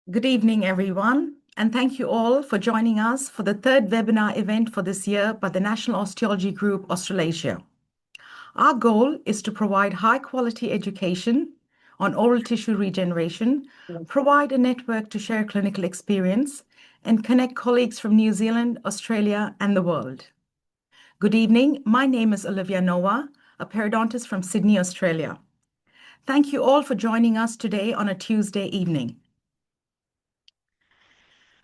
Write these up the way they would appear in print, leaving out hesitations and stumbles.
Good evening, everyone, and thank you all for joining us for the third webinar event for this year by the National Osteology Group Australasia. Our goal is to provide high-quality education on oral tissue regeneration, provide a network to share clinical experience, and connect colleagues from New Zealand, Australia, and the world. Good evening. My name is Olivia Noah, a periodontist from Sydney, Australia. Thank you all for joining us today on a Tuesday evening.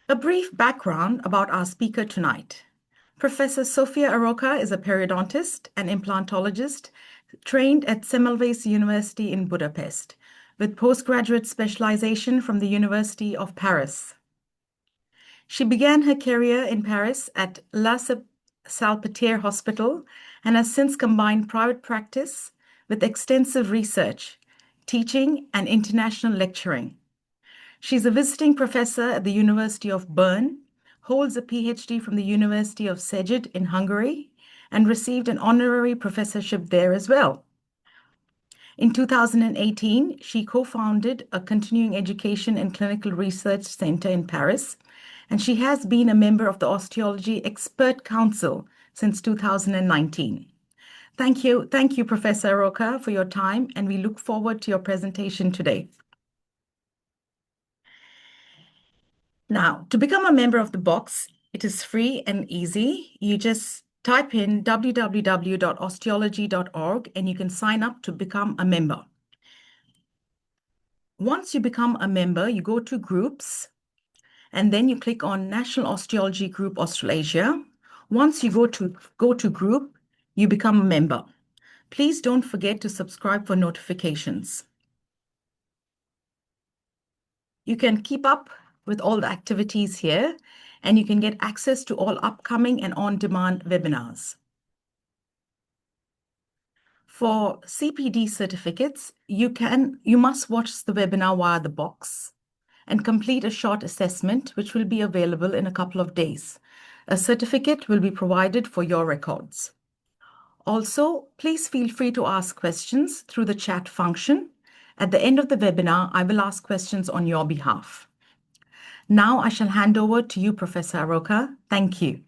A brief background about our speaker tonight. Professor Sofia Aroca is a periodontist and implantologist trained at Semmelweis University in Budapest, with postgraduate specialization from the University of Paris. She began her career in Paris at La Salpêtrière Hospital and has since combined private practice with extensive research, teaching, and international lecturing. She's a visiting professor at the University of Bern, holds a PhD from the University of Szeged in Hungary, and received an honorary professorship there as well. In 2018, she co-founded a continuing education and clinical research center in Paris, and she has been a member of the Osteology Expert Council since 2019. Thank you, Professor Aroca, for your time, and we look forward to your presentation today. Now, to become a member of the box, it is free and easy. You just type in www.osteology.org and you can sign up to become a member. Once you become a member, you go to groups and then you click on National Osteology Group Australasia. Once you go to group, you become a member. Please don't forget to subscribe for notifications. You can keep up with all the activities here, and you can get access to all upcoming and on-demand webinars. For CPD certificates, you must watch the webinar via the box and complete a short assessment, which will be available in a couple of days. A certificate will be provided for your records. Also, please feel free to ask questions through the chat function. At the end of the webinar, I will ask questions on your behalf. Now I shall hand over to you, Professor Aroca. Thank you.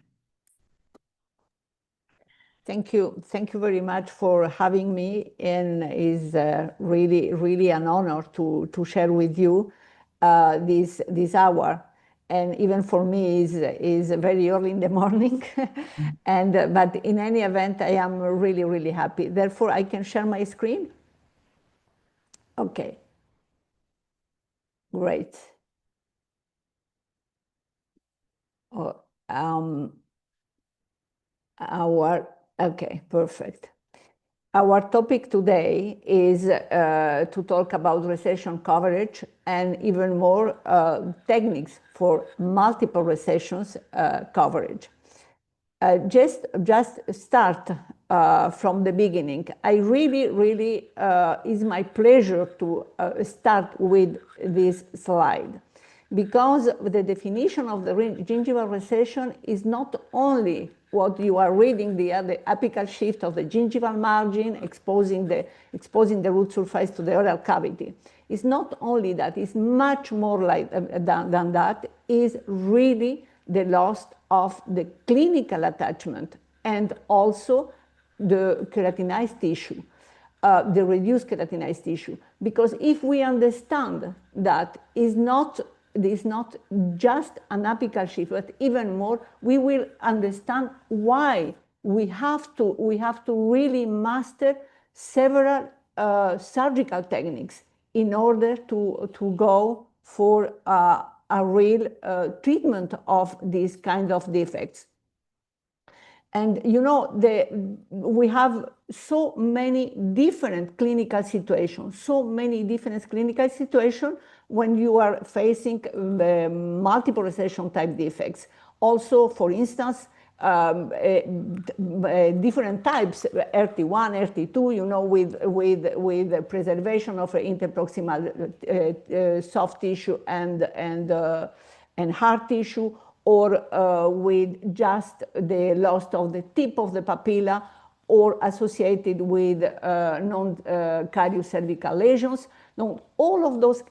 Thank you. Thank you very much for having me. And it's really an honor to share with you this hour. And even for me is very early in the morning. But in any event, I am really happy. Therefore, I can share my screen. Okay. Great. Okay, perfect. Our topic today is to talk about recession coverage and even more techniques for multiple recessions coverage. Just start from the beginning. I really is my pleasure to start with this slide, because the definition of the gingival recession is not only what you are reading, the apical shift of the gingival margin, exposing the root surface to the oral cavity. It's not only that, it's much more like than that, is really the loss of the clinical attachment and also the keratinized tissue, the reduced keratinized tissue. Because if we understand that is not just an apical shift, but even more, we will understand why we have to really master several surgical techniques in order to go for a real treatment of these kind of defects. And you know, we have so many different clinical situations, when you are facing multiple recession type defects. Also, for instance, different types, RT1, RT2, you know, with preservation of interproximal soft tissue and hard tissue, or with just the loss of the tip of the papilla, or associated with non-carious cervical lesions. Now, all of those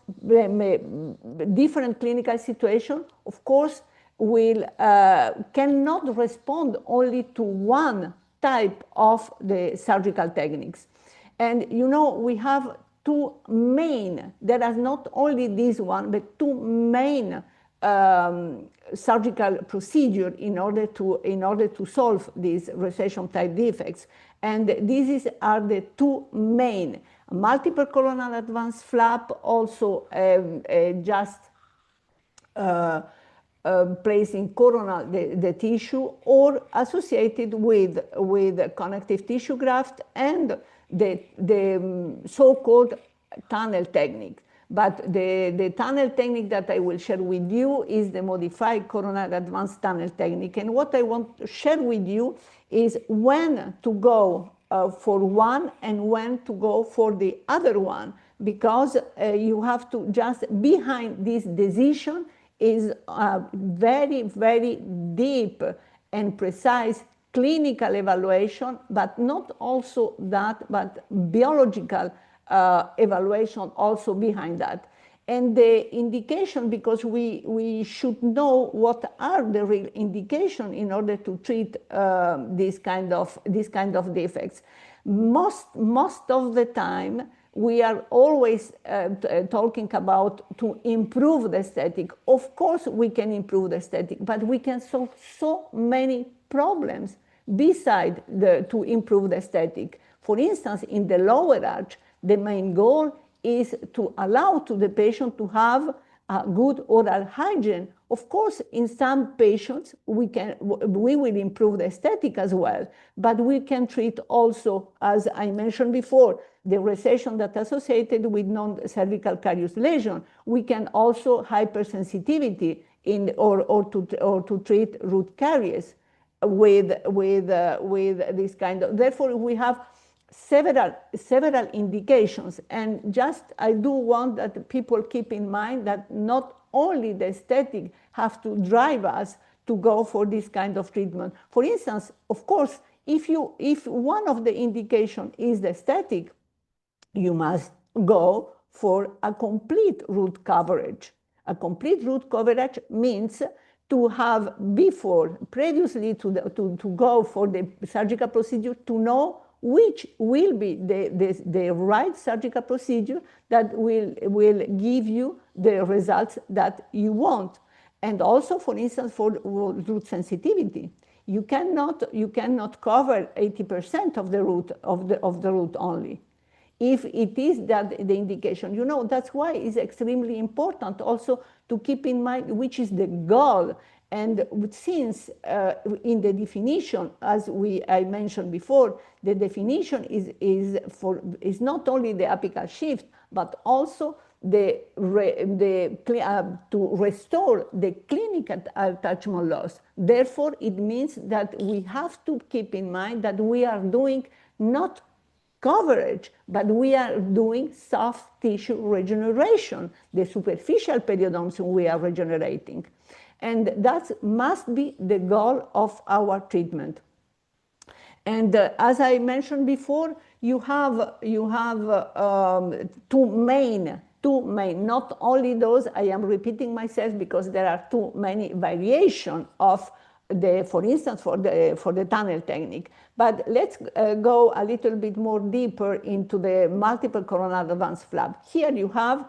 different clinical situations, of course, cannot respond only to one type of the surgical techniques. And we have two main, there are not only this one, but two main surgical procedure in order to solve these recession type defects. And these are the two main: multiple coronal advanced flap, also just placing coronal the tissue, or associated with connective tissue graft and the so-called tunnel technique. But the tunnel technique that I will share with you is the modified coronal advanced tunnel technique. And what I want to share with you is when to go for one and when to go for the other one, because you have to just behind this decision is a very, very deep and precise clinical evaluation, but not also that, but biological evaluation also behind that. And the indication, because we should know what are the real indication in order to treat this kind of defects. Most of the time, we are always talking about to improve the aesthetic. Of course, we can improve the aesthetic, but we can solve so many problems beside to improve the aesthetic. For instance, in the lower arch, the main goal is to allow to the patient to have a good oral hygiene. Of course, in some patients, we will improve the aesthetic as well, but we can treat also, as I mentioned before, the recession that associated with non-cervical carious lesion. We can also hypersensitivity or to treat root caries with this kind of. Therefore, we have several indications, and just I do want that people keep in mind that not only the aesthetic have to drive us to go for this kind of treatment. For instance, of course, if one of the indication is the aesthetic, you must go for a complete root coverage. A complete root coverage means to have previously to go for the surgical procedure, to know which will be the right surgical procedure that will give you the results that you want. And also, for instance, for root sensitivity, you cannot cover 80% of the root only. If it is that the indication, that's why it's extremely important also to keep in mind which is the goal. And since in the definition, as I mentioned before, the definition is not only the apical shift, but also to restore the clinical attachment loss. Therefore, it means that we have to keep in mind that we are doing not coverage, but we are doing soft tissue regeneration, the superficial periodontium we are regenerating. And that must be the goal of our treatment. And as I mentioned before, you have two main, not only those, I am repeating myself because there are too many variations of for instance, for the tunnel technique. But let's go a little bit more deeper into the multiple coronal advanced flap. Here you have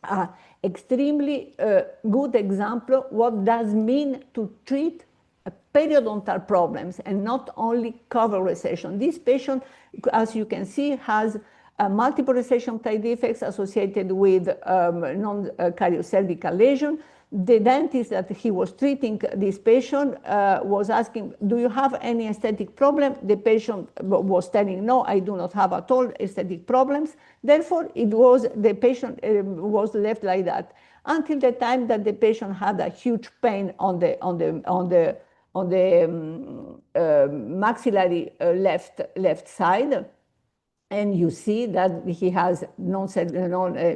an extremely good example what does mean to treat periodontal problems and not only cover recession. This patient, as you can see, has multiple recession type defects associated with non-carious cervical lesion. The dentist that he was treating this patient was asking, do you have any aesthetic problem? The patient was telling, no, I do not have at all aesthetic problems. Therefore, the patient was left like that until the time that the patient had a huge pain on the maxillary left side. And you see that he has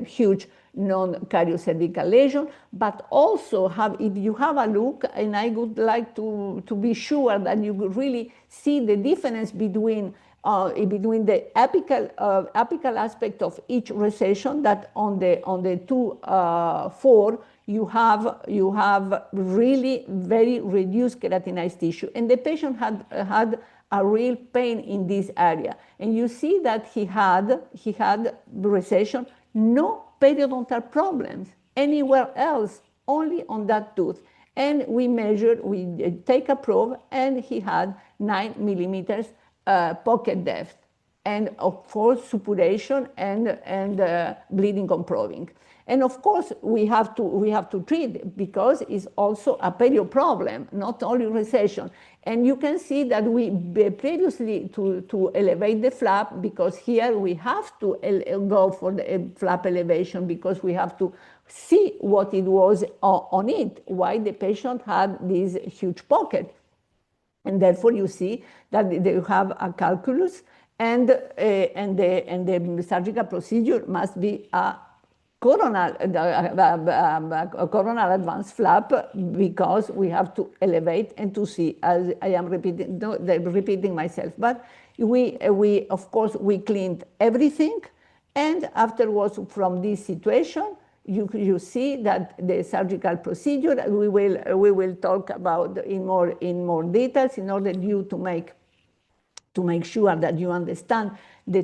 huge non-cariocervical lesion, but also if you have a look, and I would like to be sure that you really see the difference between the apical aspect of each recession, that on the 2-4, you have really very reduced keratinized tissue, and the patient had a real pain in this area. And you see that he had recession, no periodontal problems anywhere else, only on that tooth. And we take a probe, and he had 9 millimeters pocket depth, and of course suppuration and bleeding on probing. And of course, we have to treat, because it's also a perio problem, not only recession. And you can see that we previously to elevate the flap, because here we have to go for the flap elevation, because we have to see what it was on it, why the patient had this huge pocket. And therefore, you see that they have a calculus, and the surgical procedure must be a coronal advanced flap, because we have to elevate and to see, as I am repeating myself. But we of course cleaned everything, and afterwards, from this situation, you see that the surgical procedure we will talk about in more details, in order to make sure that you understand the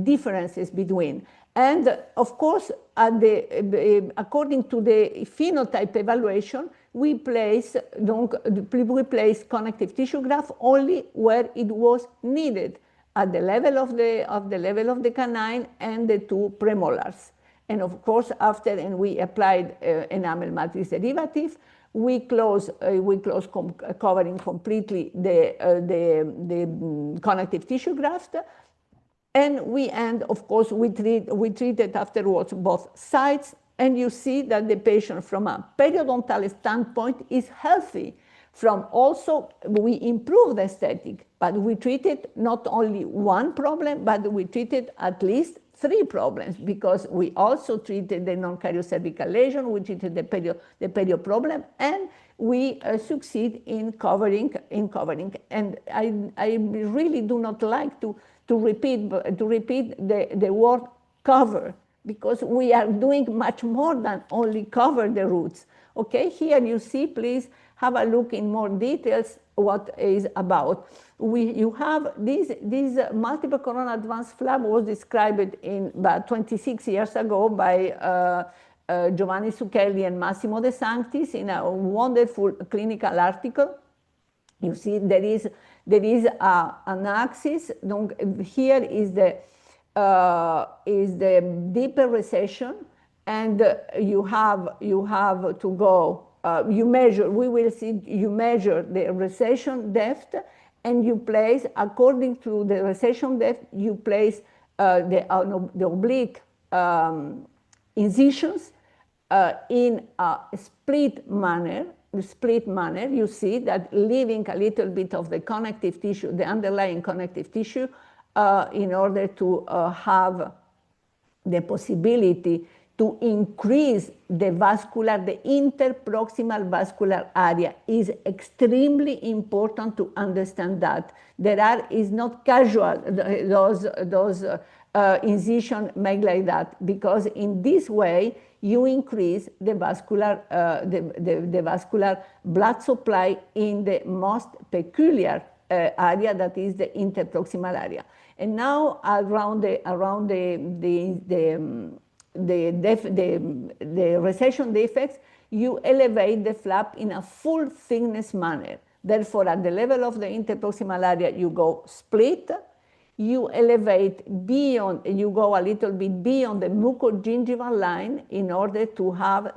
differences between. And of course, according to the phenotype evaluation, we place connective tissue graft only where it was needed, at the level of the canine and the 2 premolars. And of course, and we applied enamel matrix derivative. We close covering completely the connective tissue graft. And of course, we treated afterwards both sides, and you see that the patient, from a periodontal standpoint, is healthy. We improved the aesthetic, but we treated not only one problem, but we treated at least 3 problems, because we also treated the non-cariocervical lesion, we treated the perio problem, and we succeed in covering. And I really do not like to repeat the word cover, because we are doing much more than only cover the roots. Okay, here you see, please have a look in more details what is about. You have this multiple coronal advanced flap was described in about 26 years ago by Giovanni Zucchelli and Massimo De Sanctis in a wonderful clinical article. You see there is an axis. Here is the deeper recession, and you have to go. You measure. We will see. You measure the recession depth, and you place, according to the recession depth, you place the oblique incisions in a split manner. You see that leaving a little bit of the connective tissue, the underlying connective tissue, in order to have the possibility to increase the interproximal vascular area. Is extremely important to understand that. Is not casual, those incisions made like that, because in this way you increase the vascular blood supply in the most peculiar area, that is the interproximal area. And now around the recession defects, you elevate the flap in a full thickness manner. Therefore, at the level of the interproximal area, you go split. You elevate beyond, you go a little bit beyond the mucogingival line in order to have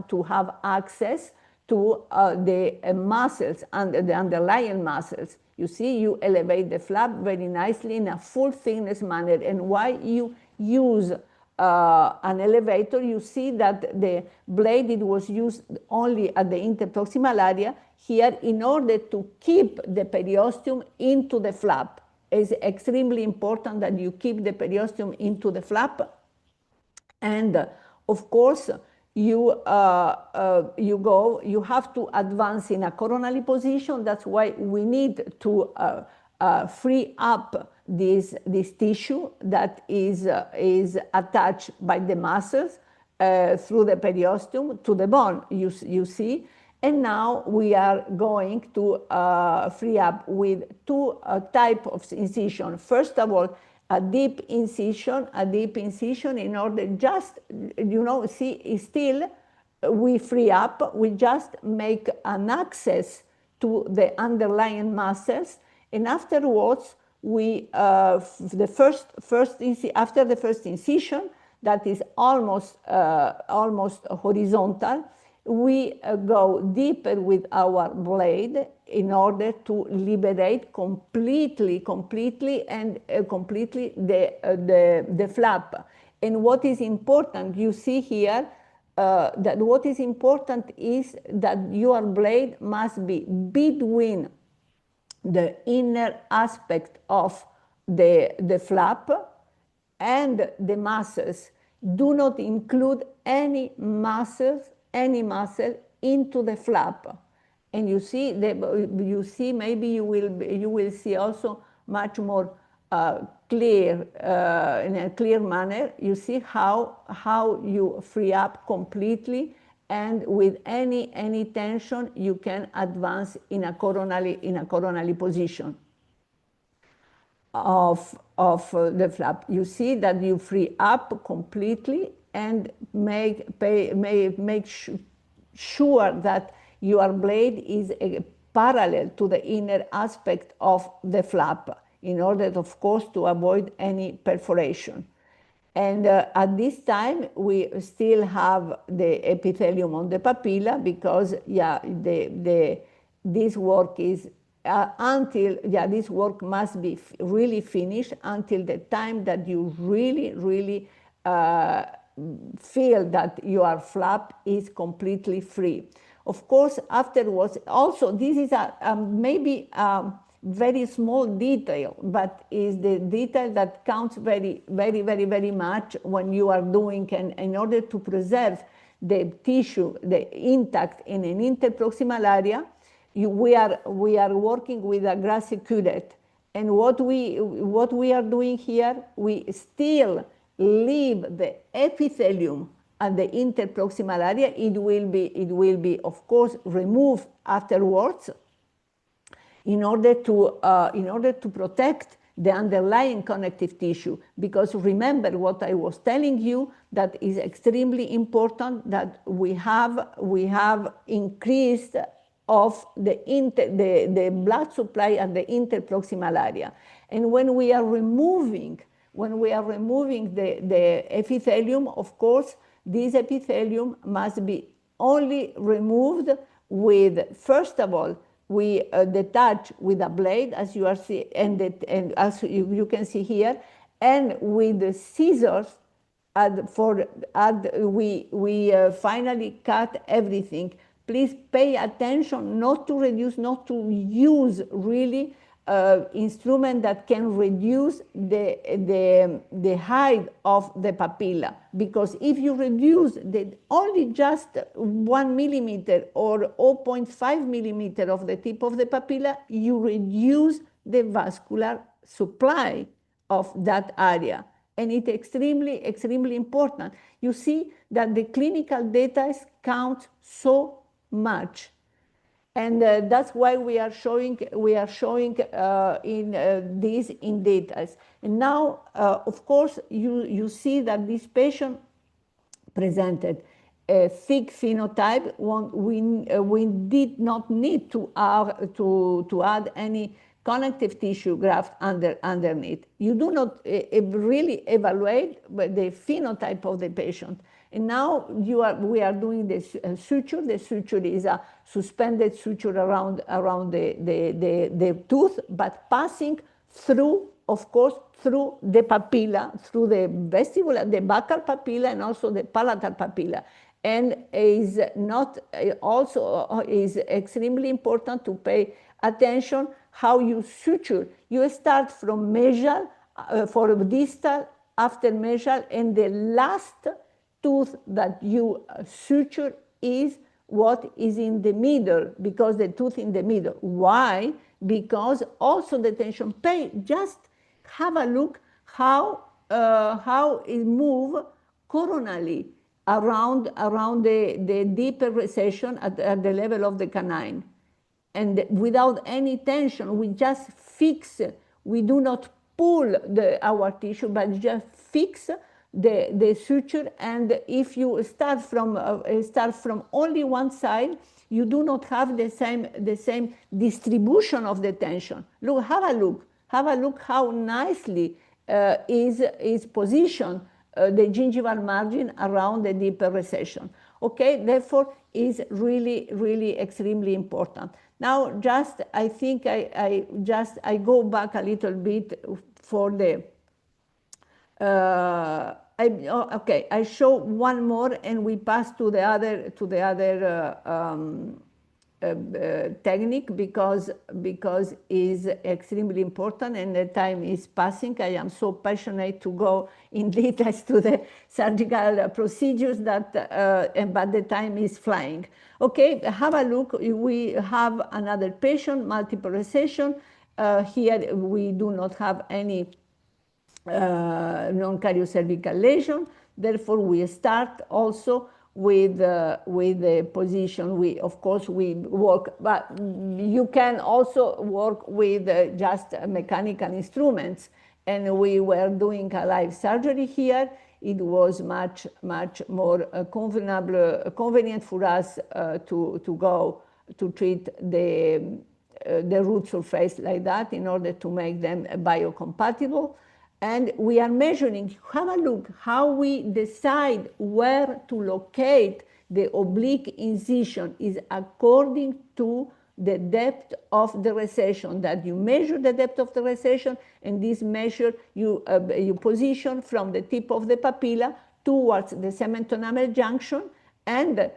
access to the muscles and the underlying muscles. You see, you elevate the flap very nicely in a full thickness manner. And why you use an elevator, you see that the blade, it was used only at the interproximal area here in order to keep the periosteum into the flap. is extremely important that you keep the periosteum into the flap. And of course, you have to advance in a coronary position. That's why we need to free up this tissue that is attached by the muscles through the periosteum to the bone, you see. And now we are going to free up with two types of incision. First of all, a deep incision in order just, see, still we free up, we just make an access to the underlying muscles, and afterwards we, after the first incision, that is almost horizontal, we go deeper with our blade in order to liberate completely the flap. And what is important, you see here, that what is important is that your blade must be between the inner aspect of the flap and the muscles. Do not include any muscle into the flap. And you see, maybe you will see also much more clear, in a clear manner. You see how you free up completely, and with any tension you can advance in a coronary position of the flap. You see that you free up completely and make sure that your blade is parallel to the inner aspect of the flap, in order, of course, to avoid any perforation. And at this time, we still have the epithelium on the papilla, because, this work is this work must be really finished until the time that you really feel that your flap is completely free. Of course, afterwards, also, this is maybe a very small detail, but is the detail that counts very much when you are doing, and in order to preserve the tissue, the intact in an interproximal area, we are working with a grassy curette. And what we are doing here, we still leave the epithelium at the interproximal area. It will be of course removed afterwards, in order to protect the underlying connective tissue. Because remember what I was telling you, that is extremely important, that we have increased of the blood supply at the interproximal area. And when we are removing the epithelium, of course, this epithelium must be only removed with, first of all, we detach with a blade, as you are seeing, and as you can see here, and with the scissors, we finally cut everything. Please pay attention not to use really instrument that can reduce the height of the papilla, because if you reduce only just 1 millimeter or 0.5 millimeter of the tip of the papilla, you reduce the vascular supply of that area. And it's extremely important. You see that the clinical data count so much, and that's why we are showing in this in details. And now, of course, you see that this patient presented a thick phenotype. We did not need to add any connective tissue graft underneath. You do not really evaluate the phenotype of the patient. And now we are doing this suture. The suture is a suspended suture around the tooth, but passing through, of course, through the papilla, through the vestibular, the buccal papilla, and also the palatal papilla. And is extremely important to pay attention how you suture. You start from mesial, for distal, after mesial, and the last tooth that you suture is what is in the middle, because the tooth in the middle. Why? Because also the tension pay, just have a look how it move coronally around the deeper recession at the level of the canine. And without any tension, we just fix, we do not pull our tissue, but just fix the suture. And if you start from only one side, you do not have the same distribution of the tension. Look, have a look how nicely is positioned the gingival margin around the deeper recession. Okay, therefore is really extremely important. Now, just I think I go back a little bit for the. Okay, I show one more, and we pass to the other technique, because is extremely important, and the time is passing. I am so passionate to go in details to the surgical procedures that, but the time is flying. Okay, have a look. We have another patient, multiple recession. Here we do not have any non-cariocervical lesion. Therefore, we start also with the position. Of course, we work, but you can also work with just mechanical instruments. And we were doing a live surgery here. It was much more convenient for us to go to treat the root surface like that in order to make them biocompatible. And we are measuring, have a look, how we decide where to locate the oblique incision is according to the depth of the recession, that you measure the depth of the recession, and this measure you position from the tip of the papilla towards the cement-enamel junction, and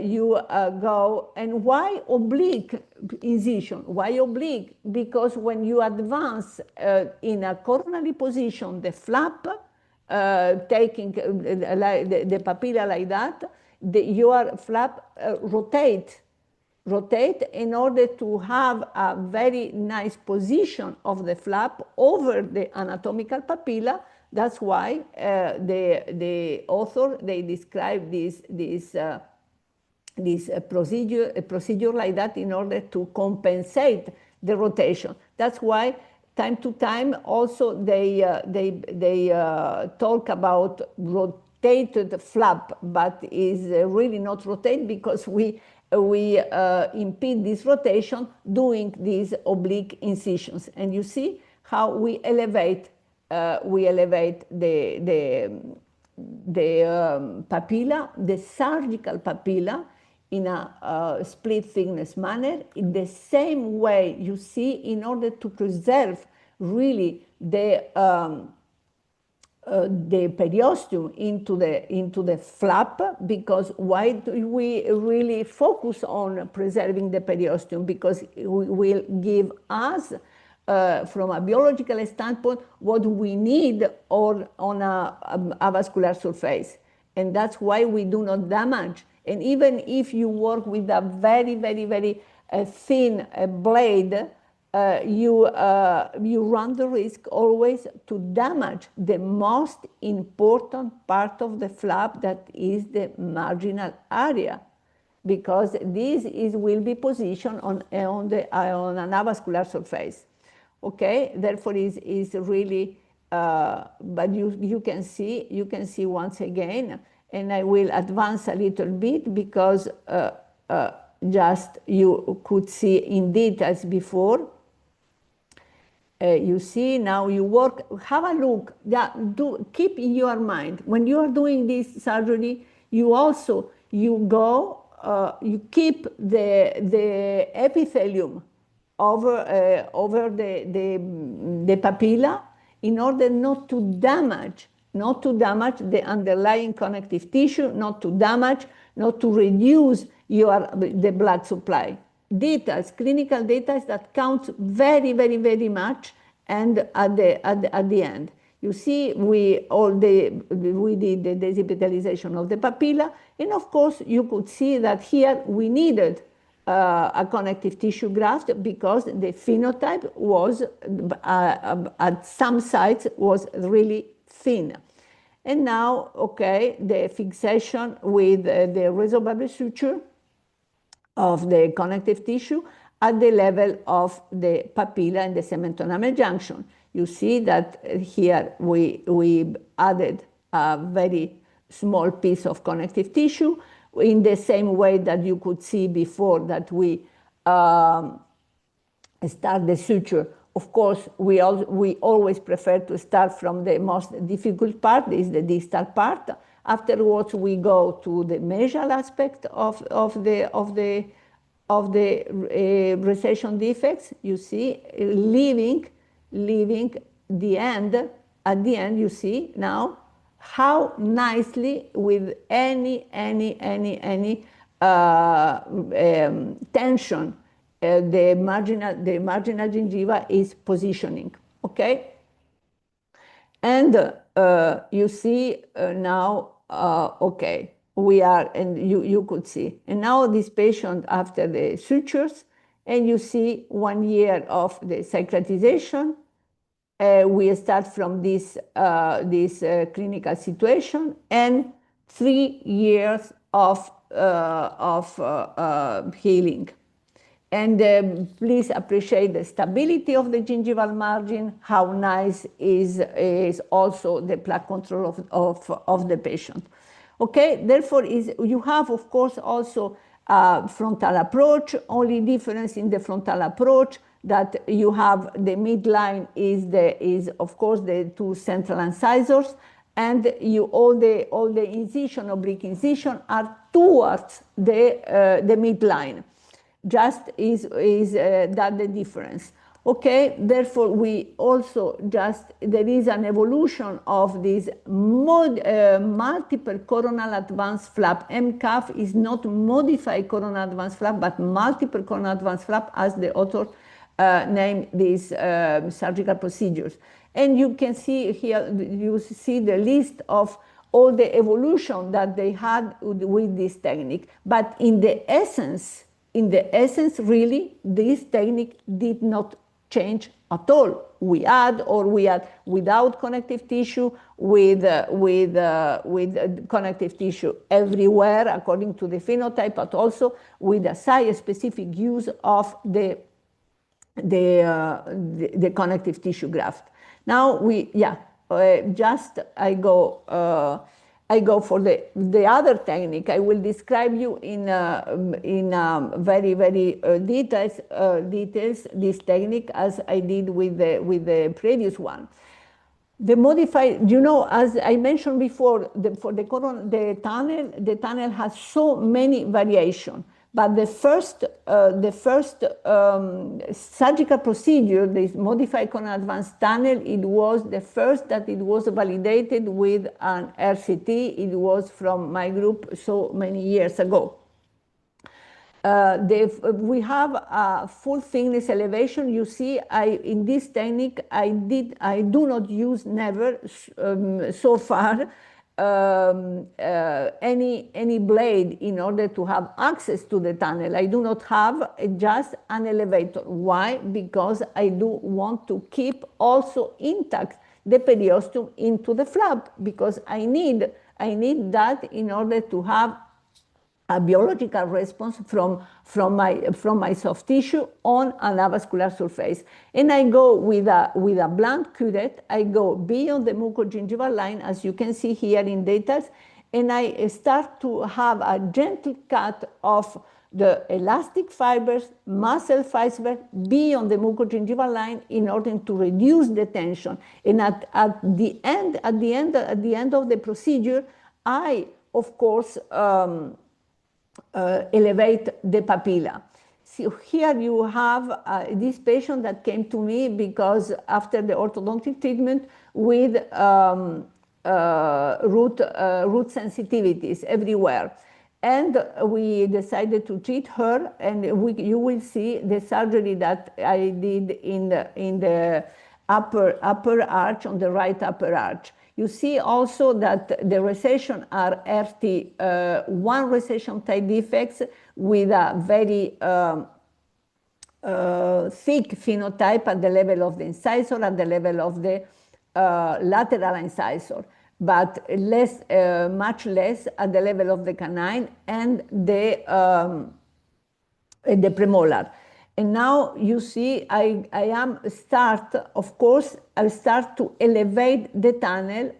you go. And why oblique incision? Why oblique? Because when you advance in a coronary position, the flap, taking the papilla like that, your flap rotate in order to have a very nice position of the flap over the anatomical papilla. That's why the author, they describe this procedure like that in order to compensate the rotation. That's why time to time also they talk about rotated flap, but is really not rotate, because we impede this rotation doing these oblique incisions. And you see how we elevate the papilla, the surgical papilla, in a split thickness manner, in the same way you see, in order to preserve really the periosteum into the flap. Because why do we really focus on preserving the periosteum? Because it will give us, from a biological standpoint, what we need on a avascular surface. And that's why we do not damage. And even if you work with a very thin blade, you run the risk always to damage the most important part of the flap, that is the marginal area, because this will be positioned on an avascular surface. Okay, therefore is really, but you can see once again, and I will advance a little bit, because just you could see indeed as before. You see, now you work, have a look, keep in your mind, when you are doing this surgery, you keep the epithelium over the papilla, in order not to damage the underlying connective tissue, not to reduce the blood supply. details, clinical details that count very, very, very much. And at the end, you see, we did the desepithelialization of the papilla. And of course, you could see that here we needed a connective tissue graft because the phenotype was, at some sites, was really thin. And now, okay, the fixation with the resorbable suture of the connective tissue at the level of the papilla and the cement-enamel junction. You see that here we added a very small piece of connective tissue in the same way that you could see before that we start the suture. Of course, we always prefer to start from the most difficult part, is the distal part. Afterwards, we go to the mesial aspect of the recession defects. You see, leaving the end. At the end, you see now how nicely, with any tension, the marginal gingiva is positioning, okay? And you see now, okay, we are, and you could see. And now this patient after the sutures, and you see 1 year of the cicatrization. We start from this clinical situation, and 3 years of healing. And please appreciate the stability of the gingival margin, how nice is also the plaque control of the patient. Okay, therefore you have, of course, also a frontal approach. Only difference in the frontal approach that you have the midline is of course the two central incisors, and all the incision, oblique incision, are towards the midline. Just is that the difference. Okay, therefore we also there is an evolution of this multiple coronal advanced flap. MCAF is not modified coronal advanced flap, but multiple coronal advanced flap, as the author named these surgical procedures. And you can see here, you see the list of all the evolution that they had with this technique. But in the essence, really, this technique did not change at all. We had without connective tissue, with connective tissue everywhere according to the phenotype, but also with a site-specific use of the connective tissue graft. Now I go for the other technique. I will describe you in very, very details this technique, as I did with the previous one. The modified, as I mentioned before, the tunnel has so many variations. But the first surgical procedure, this modified coronal advanced tunnel, it was the first that it was validated with an RCT. It was from my group so many years ago. We have a full thickness elevation. You see, in this technique, I do not use never so far any blade in order to have access to the tunnel. I do not have just an elevator. Why? Because I do want to keep also intact the periosteum into the flap, because I need that in order to have a biological response from my soft tissue on an avascular surface. And I go with a blunt curette. I go beyond the mucogingival line, as you can see here in details, and I start to have a gentle cut of the elastic fibers, muscle fibers beyond the mucogingival line in order to reduce the tension. And at the end of the procedure, I, of course, elevate the papilla. So here you have this patient that came to me because after the orthodontic treatment with root sensitivities everywhere. And we decided to treat her, and you will see the surgery that I did in the upper arch, on the right upper arch. You see also that the recession are RT1 recession type defects with a very thick phenotype at the level of the incisor, at the level of the lateral incisor, but much less at the level of the canine and the premolar. And now you see, I start to elevate the tunnel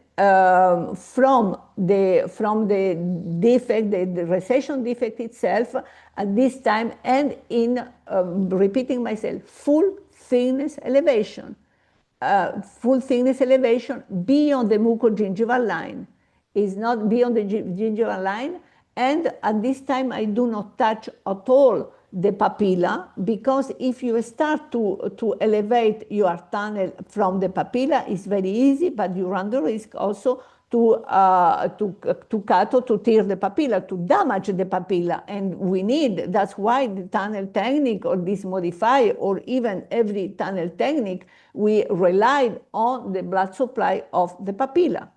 from the defect, the recession defect itself at this time, and in repeating myself, full thickness elevation beyond the mucogingival line. Is not beyond the gingival line, and at this time I do not touch at all the papilla, because if you start to elevate your tunnel from the papilla, it's very easy, but you run the risk also to cut or to tear the papilla, to damage the papilla. And that's why the tunnel technique, or this modifier, or even every tunnel technique, we relied on the blood supply of the papilla.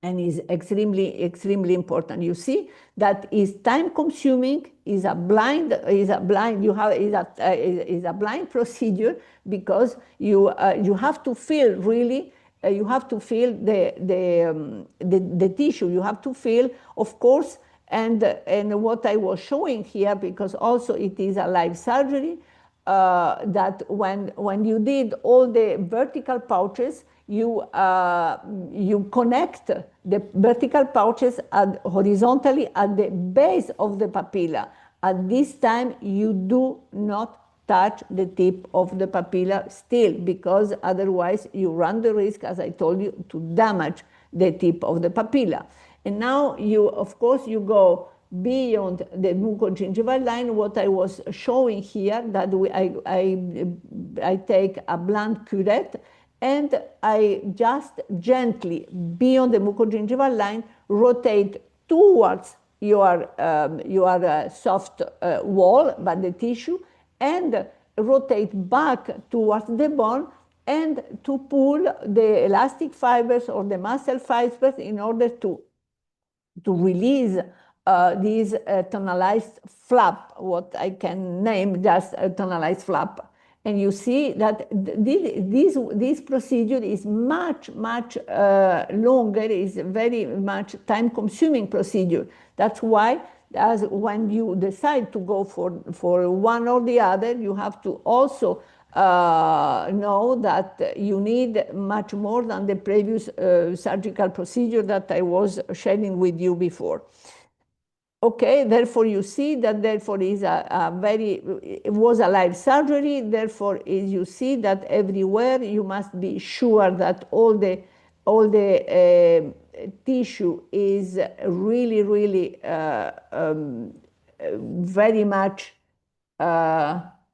And is extremely, extremely important. You see that is time consuming, is a blind procedure, because you have to feel really, you have to feel the tissue, you have to feel, of course, and what I was showing here, because also it is a live surgery, that when you did all the vertical pouches, you connect the vertical pouches horizontally at the base of the papilla. At this time, you do not touch the tip of the papilla still, because otherwise you run the risk, as I told you, to damage the tip of the papilla. And now of course, you go beyond the mucogingival line. What I was showing here, that I take a blunt curette, and I just gently, beyond the mucogingival line, rotate towards your soft wall, but the tissue, and rotate back towards the bone, and to pull the elastic fibers or the muscle fibers in order to release this tonalized flap, what I can name just a tonalized flap. And you see that this procedure is much longer, is very much time-consuming procedure. That's why, as when you decide to go for one or the other, you have to also know that you need much more than the previous surgical procedure that I was sharing with you before. Okay, therefore you see that therefore is it was a live surgery. Therefore, you see that everywhere you must be sure that all the tissue is really very much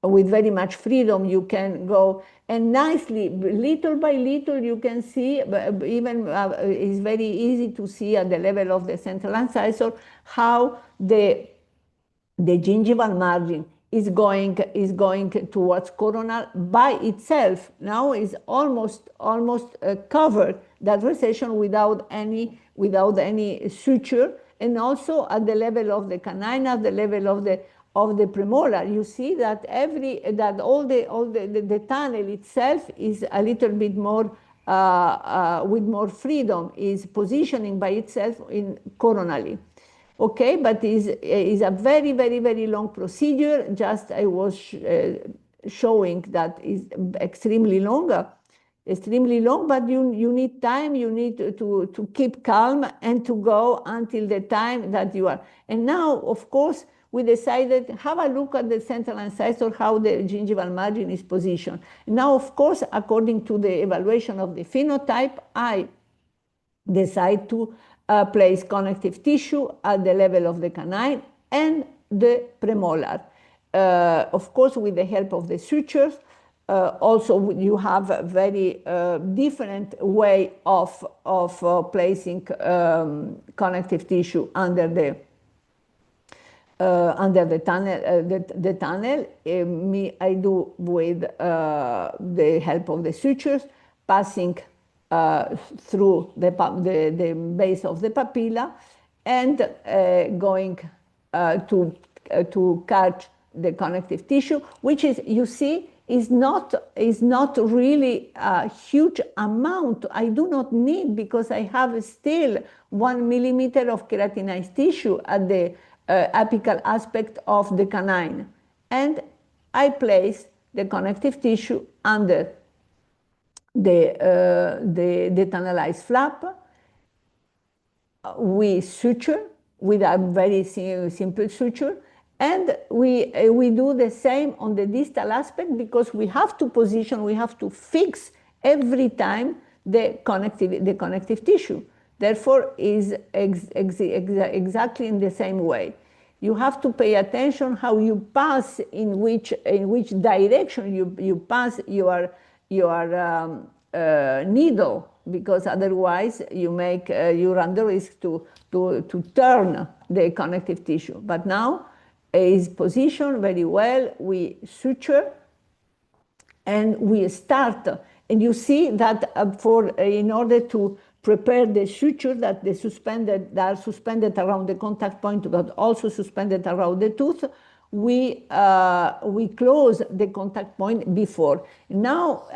with very much freedom. You can go, and nicely, little by little, you can see, even it's very easy to see at the level of the central incisor how the gingival margin is going towards coronal by itself. Now is almost covered that recession without any suture, and also at the level of the canine, at the level of the premolar. You see that all the tunnel itself is a little bit more with more freedom, is positioning by itself in coronally. Okay, but is a very long procedure. Just I was showing that is extremely long, but you need time, you need to keep calm and to go until the time that you are. And now, of course, we decided, have a look at the central incisor, how the gingival margin is positioned. Now, of course, according to the evaluation of the phenotype, I decide to place connective tissue at the level of the canine and the premolar. Of course, with the help of the sutures. Also, you have a very different way of placing connective tissue under under the tunnel. I do with the help of the sutures, passing through the base of the papilla, and going to catch the connective tissue, which is, you see, is not really a huge amount. I do not need, because I have still 1 millimeter of keratinized tissue at the apical aspect of the canine. And I place the connective tissue under the tunnelized flap. We suture with a very simple suture, and we do the same on the distal aspect, because we have to position, we have to fix every time the connective tissue. Therefore, is exactly in the same way. You have to pay attention how you pass, in which direction you pass your needle, because otherwise you run the risk to turn the connective tissue. But now is positioned very well. We suture and we start. And you see that in order to prepare the suture that are suspended around the contact point, but also suspended around the tooth, we close the contact point before. Now,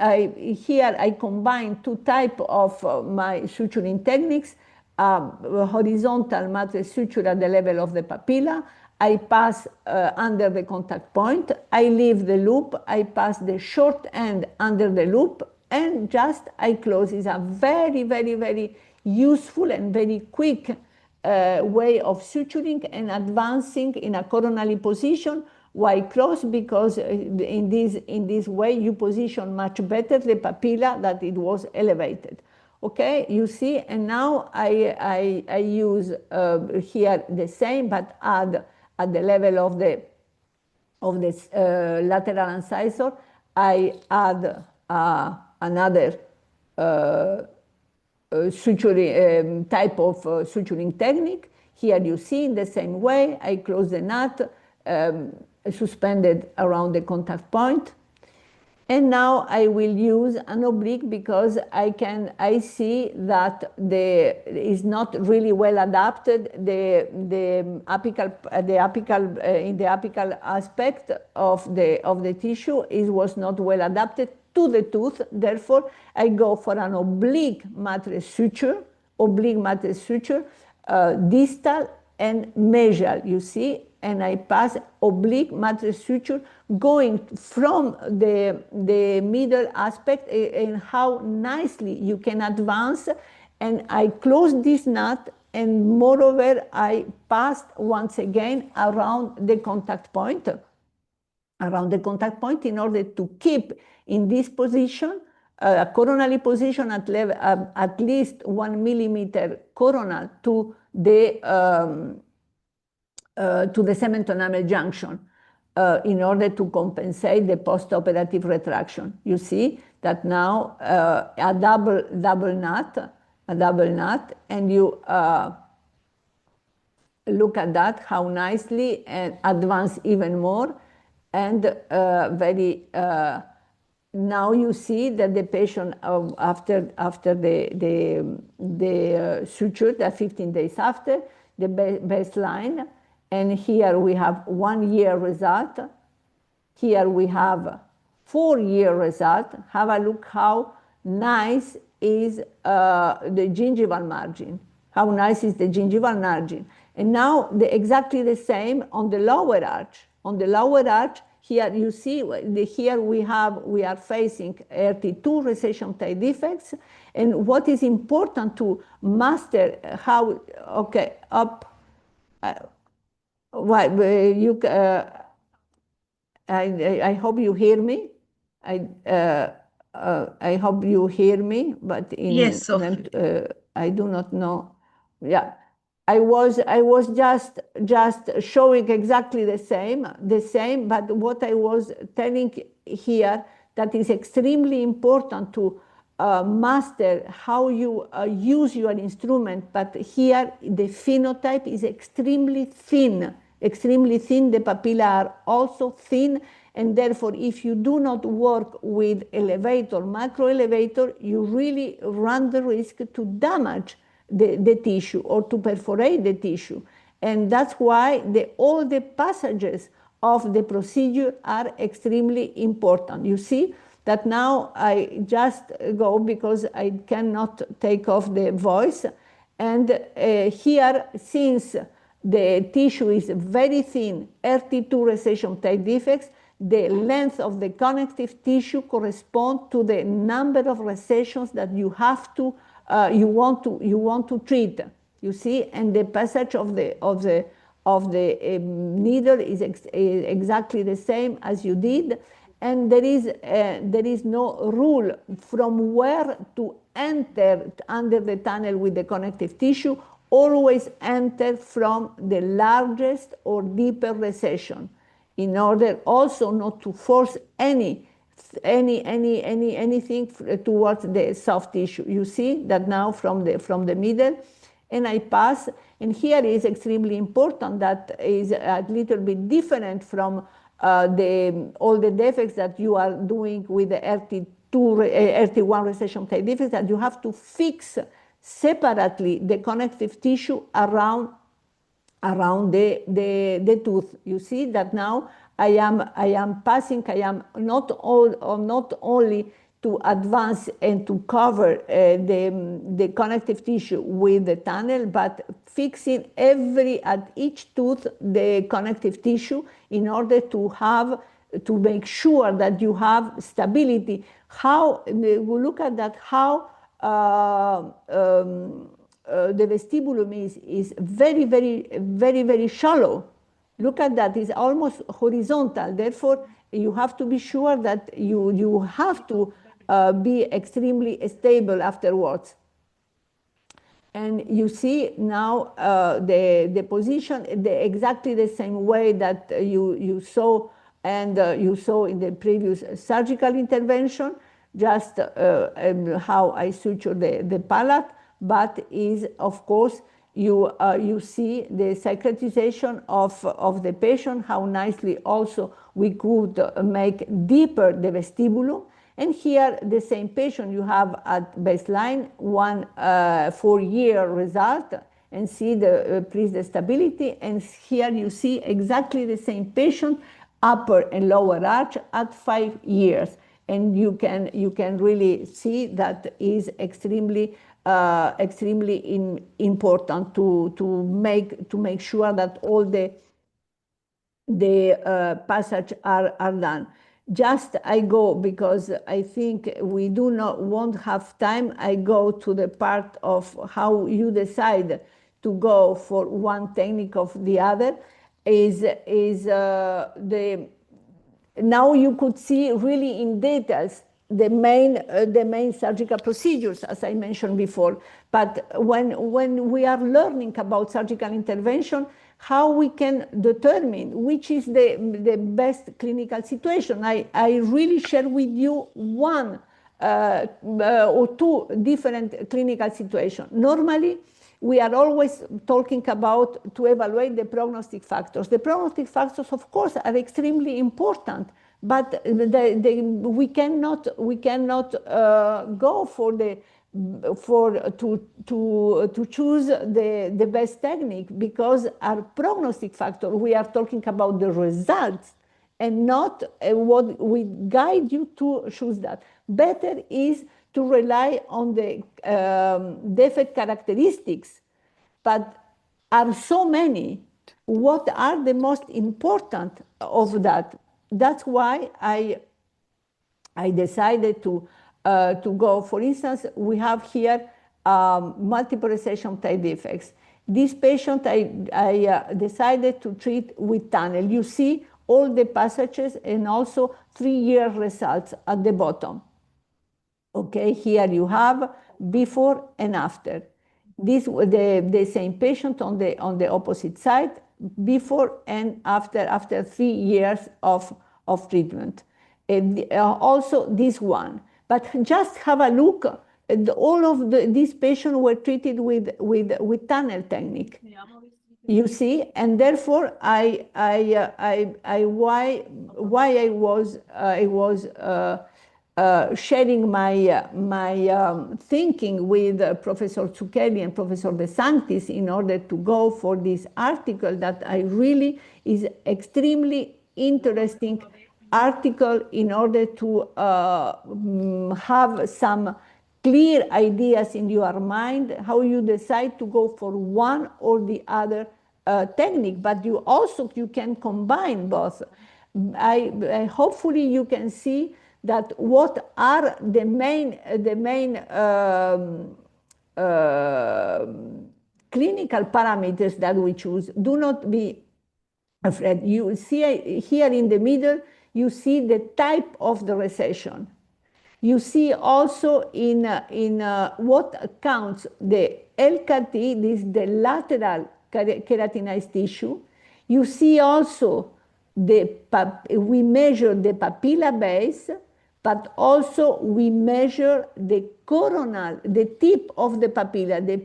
here I combine two types of my suturing techniques. Horizontal matrix suture at the level of the papilla. I pass under the contact point. I leave the loop. I pass the short end under the loop, and just I close. It's a very, very, very useful and very quick way of suturing and advancing in a coronary position. Why close? Because in this way you position much better the papilla that it was elevated. Okay, you see, and now I use here the same, but add at the level of this lateral incisor. I add another suturing type of suturing technique. Here you see in the same way, I close the nut suspended around the contact point. And now I will use an oblique, because I see that is not really well adapted. The apical aspect of the tissue was not well adapted to the tooth. Therefore, I go for an oblique matrix suture, distal and mesial, you see, and I pass oblique matrix suture going from the middle aspect, and how nicely you can advance. And I close this nut, and moreover, I passed once again around the contact point, in order to keep in this position, a coronary position at least 1 millimeter coronal to the cement-enamel junction, in order to compensate the post-operative retraction. You see that now a double nut, and you look at that, how nicely, and advance even more, and now you see that the patient, after the suture, that 15 days after the baseline, and here we have 1 year result. Here we have 4-year result. Have a look how nice is the gingival margin. How nice is the gingival margin. And now exactly the same on the lower arch. On the lower arch, here you see, here we are facing RT2 recession type defects. And what is important to master how, okay, up, I hope you hear me. I hope you hear me, but yes, I do not know. Yeah, I was just showing exactly the same. But what I was telling here, that is extremely important to master how you use your instrument. But here the phenotype is extremely thin, extremely thin. The papillae are also thin, and therefore, if you do not work with elevator, macro elevator, you really run the risk to damage the tissue or to perforate the tissue. And that's why all the passages of the procedure are extremely important. You see that now I just go because I cannot take off the voice. And here, since the tissue is very thin, RT2 recession type defects, the length of the connective tissue corresponds to the number of recessions that you have to, you want to treat. You see, and the passage of the needle is exactly the same as you did, and there is no rule from where to enter under the tunnel with the connective tissue. Always enter from the largest or deeper recession, in order also not to force anything towards the soft tissue. You see that now from the middle, and I pass. And here is extremely important, that is a little bit different from all the defects that you are doing with the RT1 recession type defects, that you have to fix separately the connective tissue around the tooth. You see that now I am passing. I am not only to advance and to cover the connective tissue with the tunnel, but fixing at each tooth the connective tissue in order to make sure that you have stability. How we look at that, how the vestibulum is very shallow. Look at that, it's almost horizontal. Therefore, you have to be sure that you have to be extremely stable afterwards. And you see now the position exactly the same way that you saw, and you saw in the previous surgical intervention, just how I suture the palate, but is, of course, you see the cicatrization of the patient, how nicely also we could make deeper the vestibulum. And here, the same patient you have at baseline, 4-year result, and see please the stability. And here you see exactly the same patient, upper and lower arch, at 5 years. And you can really see that is extremely important to make sure that all the passage are done. Just I go, because I think we won't have time. I go to the part of how you decide to go for one technique of the other. Now you could see really in details the main surgical procedures, as I mentioned before. But when we are learning about surgical intervention, how we can determine which is the best clinical situation, I really share with you one or two different clinical situations. Normally, we are always talking about to evaluate the prognostic factors. The prognostic factors, of course, are extremely important, but we cannot go to choose the best technique, because our prognostic factor, we are talking about the results and not what we guide you to choose that. Better is to rely on the defect characteristics, but are so many. What are the most important of that? That's why I decided to go. For instance, we have here multiple recession type defects. This patient I decided to treat with tunnel. You see all the passages and also 3-year results at the bottom. Okay, here you have before and after. This the same patient on the opposite side, before and after 3 years of treatment. And also this one. But just have a look. All of these patients were treated with tunnel technique. You see, and therefore, why I was sharing my thinking with Professor Zucchelli and Professor De Santis in order to go for this article that I really is extremely interesting article in order to have some clear ideas in your mind, how you decide to go for one or the other technique, but you can combine both. I hopefully you can see that what are the main clinical parameters that we choose. Do not be afraid. You see here in the middle, you see the type of the recession. You see also in what counts the LKT, this is the lateral keratinized tissue. You see also we measure the papilla base, but also we measure the coronal, the tip of the papilla, the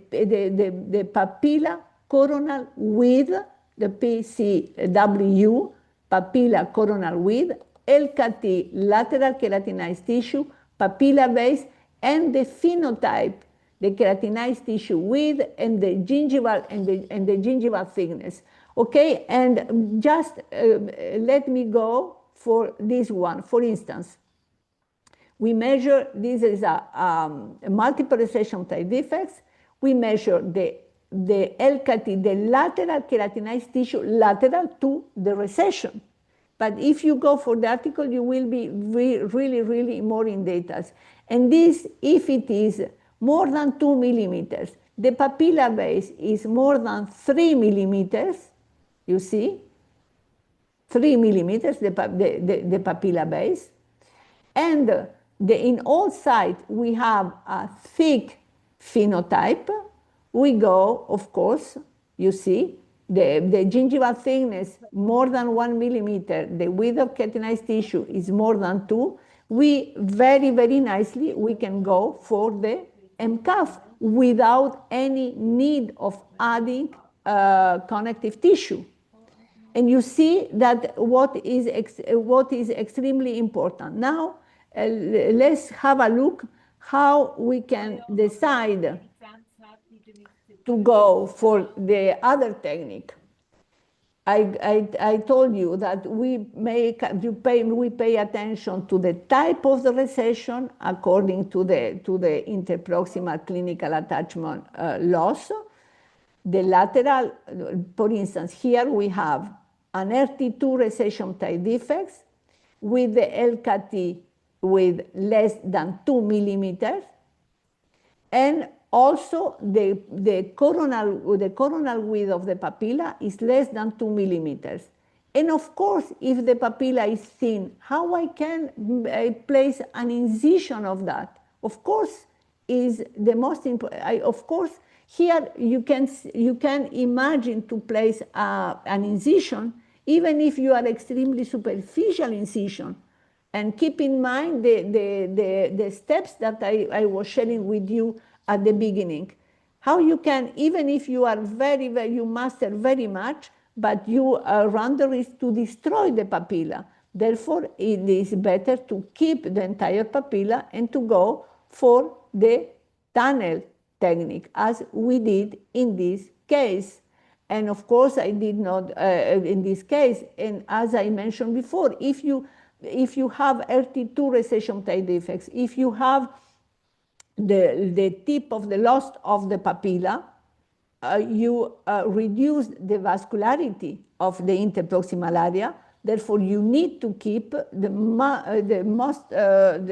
papilla coronal width, the PCW, papilla coronal width, LKT, lateral keratinized tissue, papilla base, and the phenotype, the keratinized tissue width, and the gingival and the gingival thickness. Okay, and just let me go for this one. For instance, we measure, this is a multiple recession type defects. We measure the LKT, the lateral keratinized tissue, lateral to the recession. But if you go for the article, you will be really more in details. And this, if it is more than 2 millimeters, the papilla base is more than 3 millimeters, you see, 3 millimeters, the papilla base. And in all sides, we have a thick phenotype. We go, of course, you see, the gingival thickness more than 1 millimeter, the width of keratinized tissue is more than 2. We very nicely, we can go for the MCAF without any need of adding connective tissue. And you see that what is extremely important. Now, let's have a look how we can decide to go for the other technique. I told you that we pay attention to the type of the recession according to the interproximal clinical attachment loss. The lateral, for instance, here we have an RT2 recession type defects with the LKT with less than 2 millimeters, and also the coronal width of the papilla is less than 2 millimeters. And of course, if the papilla is thin, how I can place an incision of that? Of course, is the most important. Of course, here you can imagine to place an incision, even if you are extremely superficial incision. And keep in mind the steps that I was sharing with you at the beginning. How you can, even if you are you master very much, but you run the risk to destroy the papilla. Therefore, it is better to keep the entire papilla and to go for the tunnel technique, as we did in this case. And of course, I did not in this case. And as I mentioned before, if you have RT2 recession type defects, if you have the tip of the loss of the papilla, you reduce the vascularity of the interproximal area. Therefore, you need to keep the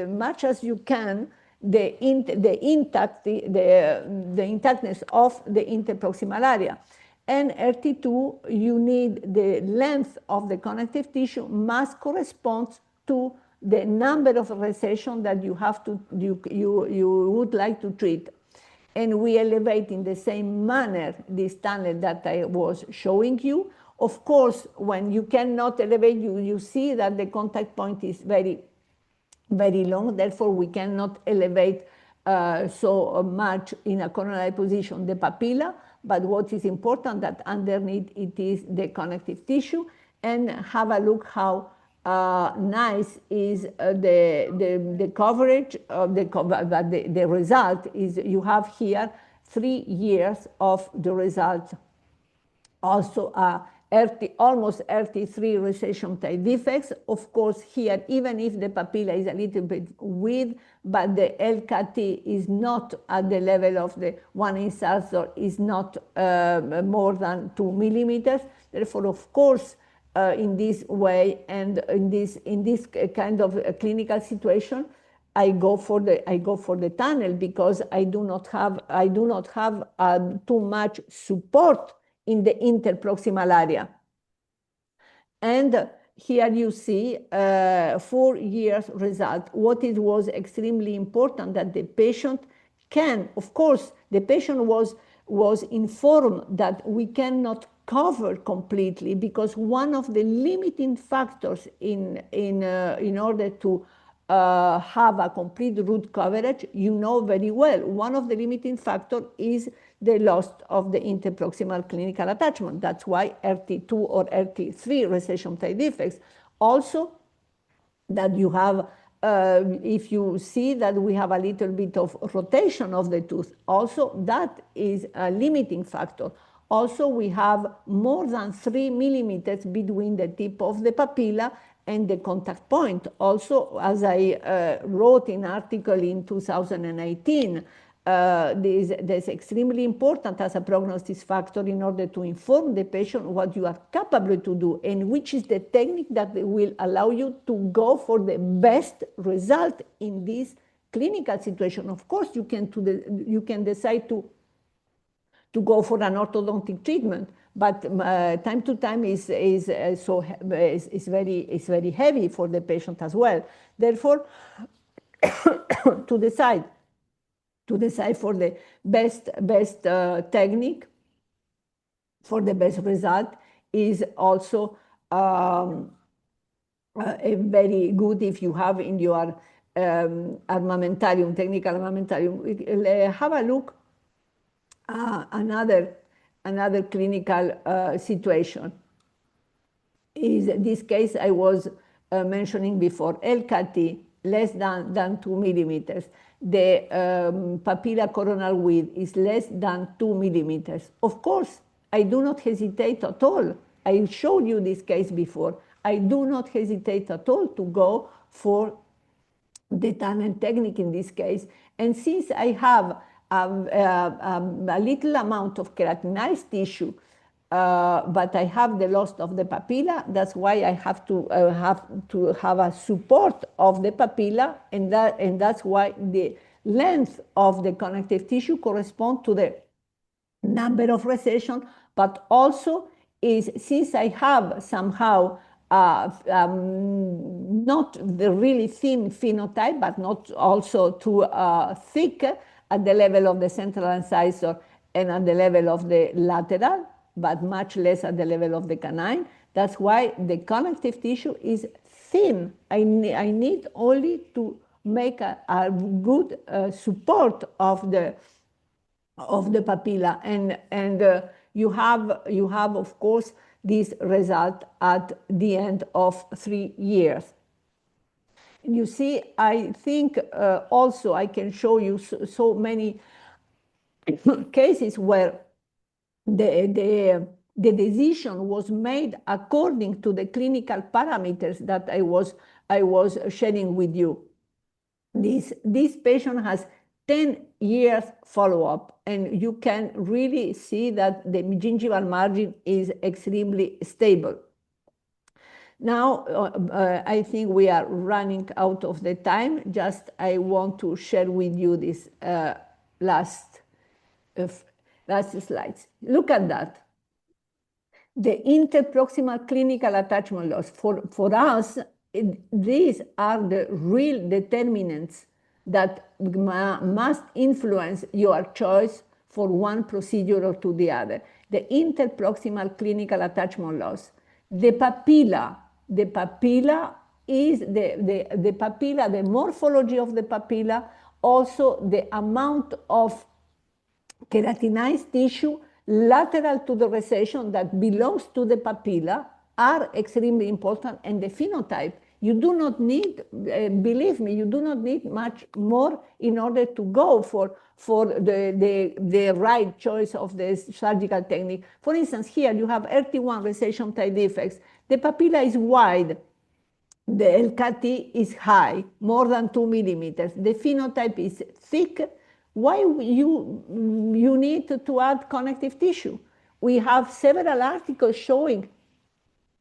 much as you can the intactness of the interproximal area. And RT2, you need the length of the connective tissue must correspond to the number of recession that you would like to treat. And we elevate in the same manner this tunnel that I was showing you. Of course, when you cannot elevate, you see that the contact point is very long. Therefore, we cannot elevate so much in a coronary position the papilla, but what is important that underneath it is the connective tissue. And have a look how nice is the coverage of the result is you have here 3 years of the result. Also almost 33 recession type defects. Of course, here, even if the papilla is a little bit weak, but the LKT is not at the level of the 1 incisor, is not more than 2 millimeters. Therefore, of course, in this way and in this kind of clinical situation, I go for the tunnel because I do not have too much support in the interproximal area. And here you see 4 years result. What it was extremely important that the patient can, of course, the patient was informed that we cannot cover completely because one of the limiting factors in order to have a complete root coverage, you know very well, one of the limiting factors is the loss of the interproximal clinical attachment. That's why RT2 or RT3 recession type defects. Also, that you have, if you see that we have a little bit of rotation of the tooth, also that is a limiting factor. Also, we have more than 3 millimeters between the tip of the papilla and the contact point. Also, as I wrote in an article in 2018, this is extremely important as a prognosis factor in order to inform the patient what you are capable to do and which is the technique that will allow you to go for the best result in this clinical situation. Of course, you can decide to go for an orthodontic treatment, but time to time is very heavy for the patient as well. Therefore, to decide for the best technique, for the best result, is also very good if you have in your armamentarium, technical armamentarium. Have a look another clinical situation. Is this case I was mentioning before, LKT less than 2 millimeters. The papilla coronal width is less than 2 millimeters. Of course, I do not hesitate at all. I showed you this case before. I do not hesitate at all to go for the tunnel technique in this case. And since I have a little amount of keratinized tissue, but I have the loss of the papilla, that's why I have to have a support of the papilla, and that's why the length of the connective tissue corresponds to the number of recession, but also is, since I have somehow not the really thin phenotype, but not also too thick at the level of the central incisor and at the level of the lateral, but much less at the level of the canine. That's why the connective tissue is thin. I need only to make a good support of the papilla, and you have of course this result at the end of 3 years. You see, I think also I can show you so many cases where the decision was made according to the clinical parameters that I was sharing with you. This patient has 10 years follow-up, and you can really see that the gingival margin is extremely stable. Now, I think we are running out of the time. Just I want to share with you this last slides. Look at that. The interproximal clinical attachment loss. For us, these are the real determinants that must influence your choice for one procedure or to the other. The interproximal clinical attachment loss. The papilla is the papilla, the morphology of the papilla also the amount of keratinized tissue lateral to the recession that belongs to the papilla are extremely important, and the phenotype, you do not need, believe me, you do not need much more in order to go for the right choice of the surgical technique. For instance, here you have RT1 recession type defects. The papilla is wide. The LKT is high, more than 2 millimeters. The phenotype is thick. Why you need to add connective tissue? We have several articles showing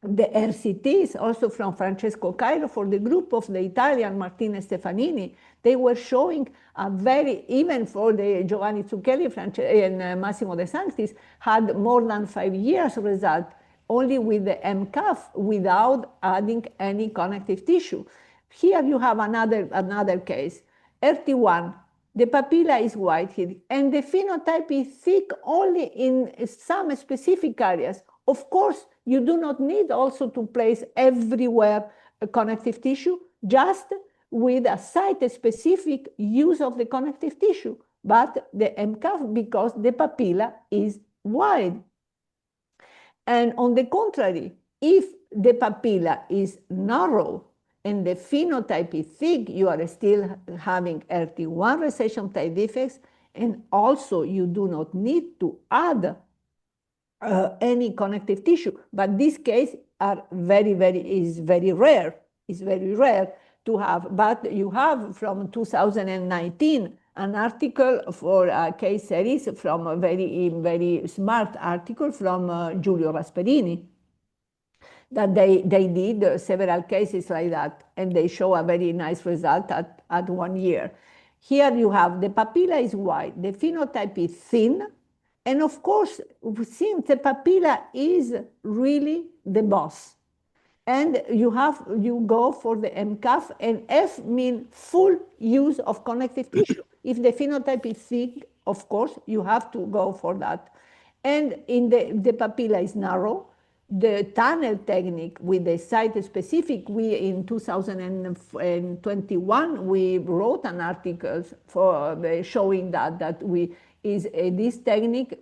the RCTs, also from Francesco Cairo, for the group of the Italian Martina Stefanini. They were showing a very, even for the Giovanni Zucchelli and Massimo De Sanctis, had more than 5 years result only with the MCAF without adding any connective tissue. Here you have another case, RT1. The papilla is white here, and the phenotype is thick only in some specific areas. Of course, you do not need also to place everywhere a connective tissue, just with a site-specific use of the connective tissue, but the MCAF because the papilla is wide. And on the contrary, if the papilla is narrow and the phenotype is thick, you are still having RT1 recession type defects, and also you do not need to add any connective tissue. But this case is very rare. It's very rare to have. But you have from 2019 an article for a case series from a very smart article from Giulio Rasperini, that they did several cases like that, and they show a very nice result at 1 year. Here you have the papilla is wide, the phenotype is thin, and of course, since the papilla is really the boss, and you go for the MCAF, and F means full use of connective tissue. If the phenotype is thick, of course, you have to go for that. And in the papilla is narrow. The tunnel technique with the site-specific, we in 2021, we wrote an article for showing that this technique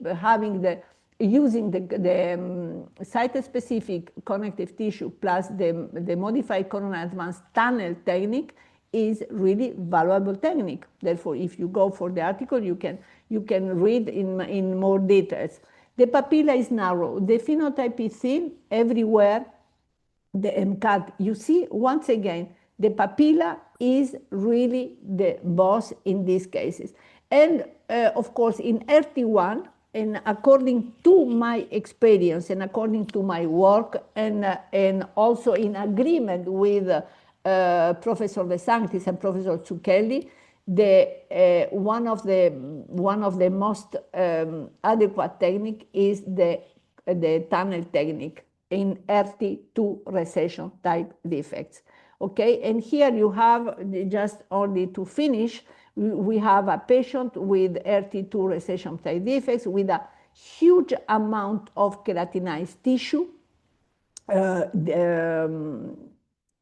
using the site-specific connective tissue plus the modified coronal advanced tunnel technique is really valuable technique. Therefore, if you go for the article, you can read in more details. The papilla is narrow. The phenotype is thin everywhere. The MCAT, you see, once again, the papilla is really the boss in these cases. And of course, in RT1, and according to my experience and according to my work, and also in agreement with Professor De Sanctis and Professor Zucchelli, one of the most adequate technique is the tunnel technique in RT2 recession type defects. Okay, and here you have, just only to finish, we have a patient with RT2 recession type defects with a huge amount of keratinized tissue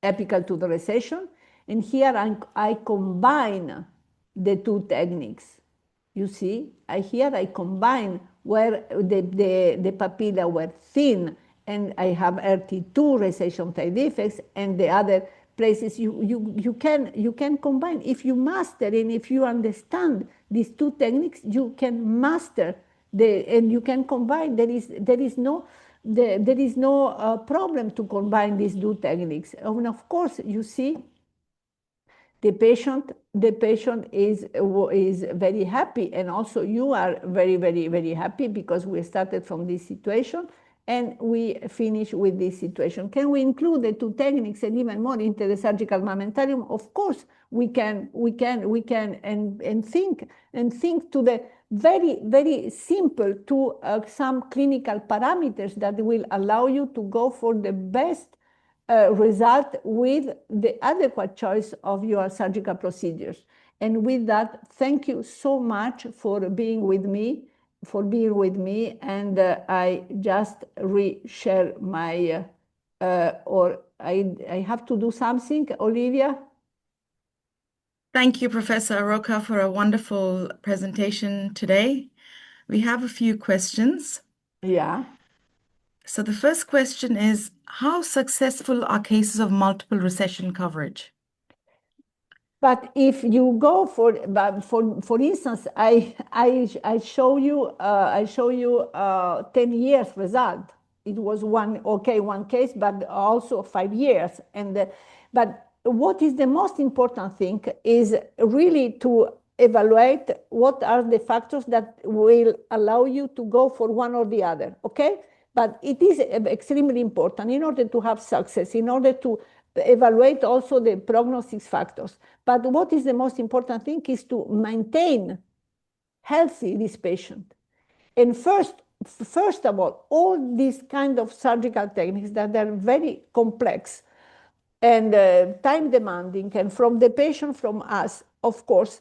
apical to the recession. And here I combine the two techniques. You see, here I combine where the papilla were thin, and I have RT2 recession type defects, and the other places you can combine. If you master and if you understand these two techniques, you can master and you can combine. There is no problem to combine these two techniques. And of course, you see, the patient is very happy, and also you are very happy, because we started from this situation and we finish with this situation. Can we include the two techniques and even more into the surgical armamentarium? Of course we can, and think to the very simple to some clinical parameters that will allow you to go for the best result with the adequate choice of your surgical procedures. And with that, thank you so much for being with me, and I just re-share my, or I have to do something, Olivia? Thank you, Professor Aroca, for a wonderful presentation today. We have a few questions. Yeah. So the first question is, how successful are cases of multiple recession coverage? But if you go for instance, I show you 10 years result. It was one case, but also 5 years. But what is the most important thing is really to evaluate what are the factors that will allow you to go for one or the other. Okay, but it is extremely important in order to have success, in order to evaluate also the prognosis factors. But what is the most important thing is to maintain healthy this patient. And first of all these kind of surgical techniques that are very complex and time demanding, and from the patient, from us, of course,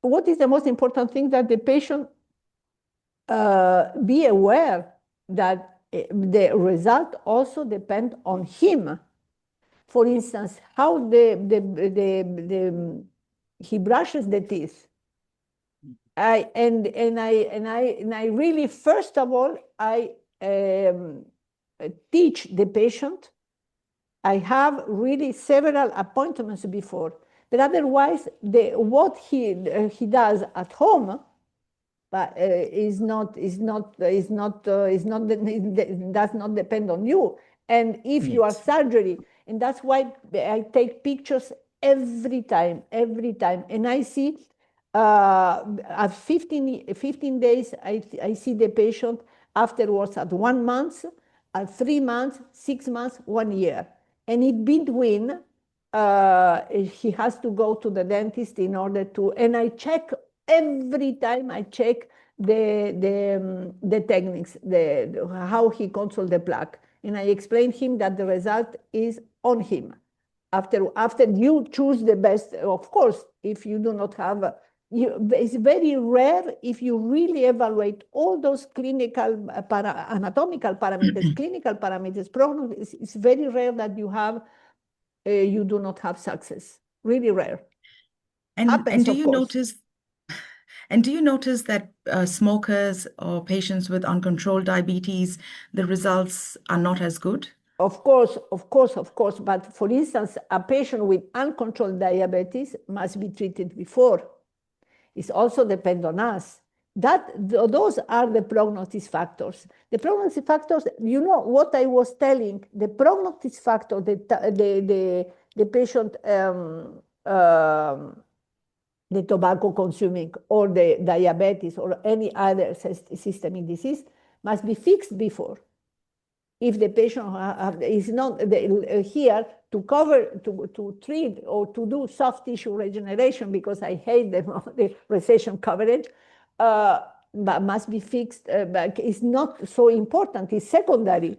what is the most important thing that the patient be aware that the result also depends on him. For instance, how he brushes the teeth. I really, first of all, I teach the patient. I have really several appointments before, but otherwise, what he does at home, but is not does not depend on you. And if you are Yes. surgery, and that's why I take pictures every time, and I see at 15 days, I see the patient afterwards at 1 month, at 3 months, 6 months, 1 year. And in between, he has to go to the dentist in order to, and I check every time I check the techniques, how he controls the plaque. And I explain him that the result is on him. After you choose the best, of course, if you do not have, it's very rare if you really evaluate all those clinical, anatomical parameters, clinical parameters, prognosis, it's very rare that you do not have success. Really rare. And Happens, do of you course. notice that smokers or patients with uncontrolled diabetes, the results are not as good? Of course, of course, of course. But for instance, a patient with uncontrolled diabetes must be treated before. It also depends on us. Those are the prognosis factors. The prognosis factors, you know what I was telling, the prognosis factor, the patient, the tobacco consuming or the diabetes or any other systemic disease must be fixed before. If the patient is not here to cover, to treat or to do soft tissue regeneration, because I hate the recession coverage, but must be fixed, but it's not so important, it's secondary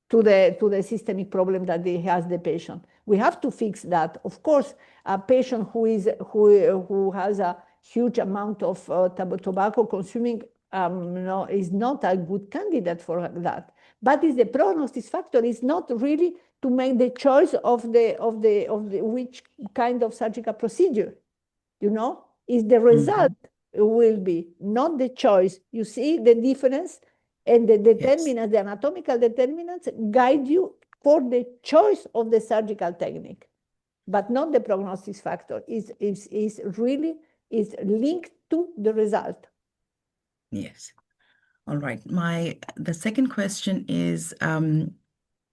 to the systemic problem that has the patient. We have to fix that. Of course, a patient who has a huge amount of tobacco consuming is not a good candidate for that. But is the prognosis factor is not really to make the choice of which kind of surgical procedure, is the result will be, not the choice. You see the difference, and the Yes. determinants, the anatomical determinants guide you for the choice of the surgical technique, but not the prognosis factor. Is really is linked to the result. Yes. All right. The second question is,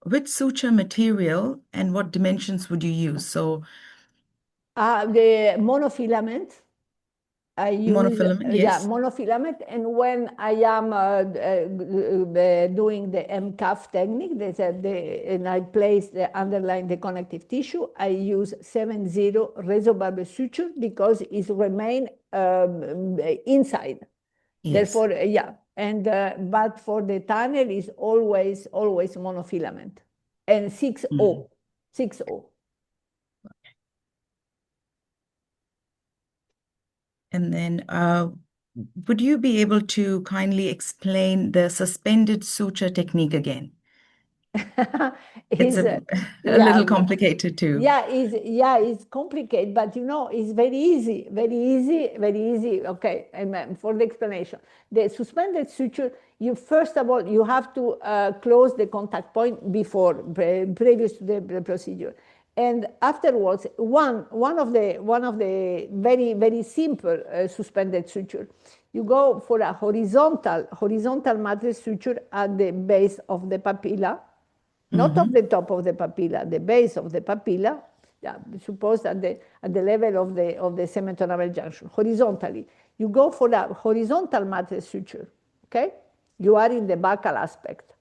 which suture material and what dimensions would you use? So The monofilament. I use, monofilament, yeah, yes. monofilament. And when I am doing the MCAF technique, and I place the underlying the connective tissue, I use 7-0 resorptive suture because it remain inside. Yes. Therefore, yeah. And but for the tunnel is always monofilament, and 6-0, Mhm. 6-0. And then would you be able to kindly explain the suspended suture technique again? It's is a yeah, little complicated too. it's complicated, but it's very easy, very easy, very easy. Okay, for the explanation, the suspended suture. You first of all you have to close the contact point before previous to the procedure, and afterwards one of the very very simple suspended suture. You go for a horizontal matrix suture at the base of the papilla, not of the top of the papilla, the base of the papilla, yeah, suppose at the level of the semitoral junction, horizontally. You go for a horizontal matrix suture, okay? You are in the buccal aspect.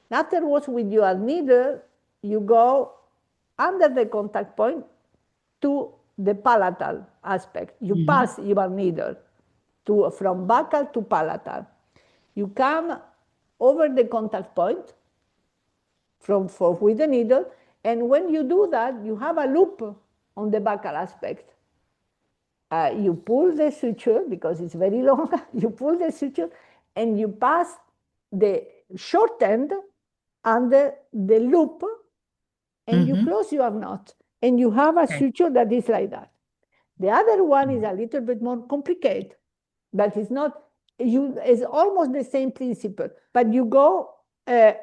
Afterwards, with your needle, you go under the contact point to the palatal aspect. You pass your needle from buccal to palatal. You come over the contact point with the needle, and when you do that, you have a loop on the buccal aspect. You pull the suture because it's very long. You pull the suture, and you pass the short end under the loop, and you close your knot, and you have a suture that is like that. The other one is a little bit more complicated, but it's almost the same principle, but you go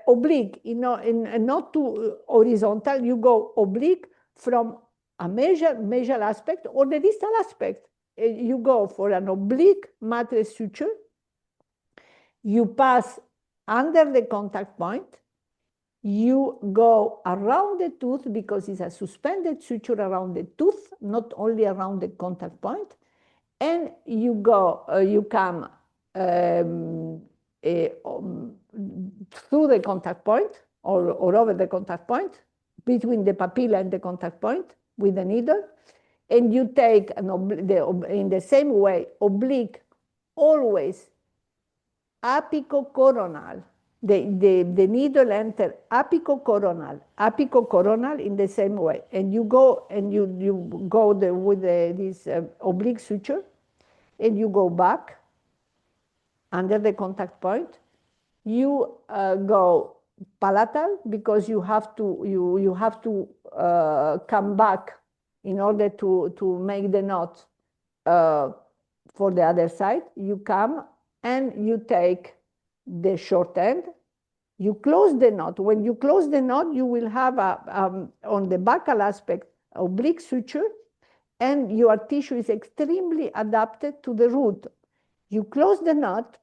oblique, not to horizontal, you go oblique from a major aspect or the distal aspect. You go for an oblique matrix suture, you pass under the contact point, you go around the tooth because it's a suspended suture around the tooth, not only around the contact point, and you come through the contact point or over the contact point, between the papilla and the contact point with the needle, and you take in the same way, oblique, always apicocoronal. The needle enter apicocoronal in the same way, and you go with this oblique suture, and you go back under the contact point. You go palatal because you have to come back in order to make the knot for the other side. You come and you take the short end. You close the knot. When you close the knot, you will have on the buccal aspect oblique suture, and your tissue is extremely adapted to the root. You close the knot,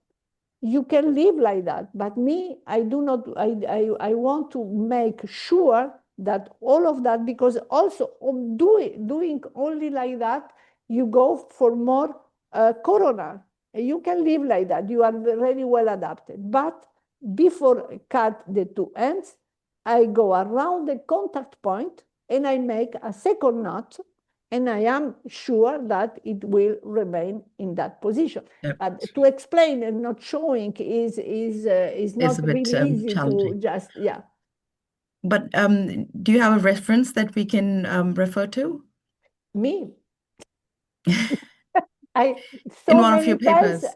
you can live like that. But me, I do not, I want to make sure that all of that, because also doing only like that, you go for more coronal. You can live like that. You are very well adapted. But before I cut the two ends, I go around the contact point and I make a second knot, and I am sure that it will remain in that position. Yep. But to explain and not showing is not a bit really easy challenging. to just, yeah. But do you have a reference that we can refer to? Me? In one of your papers.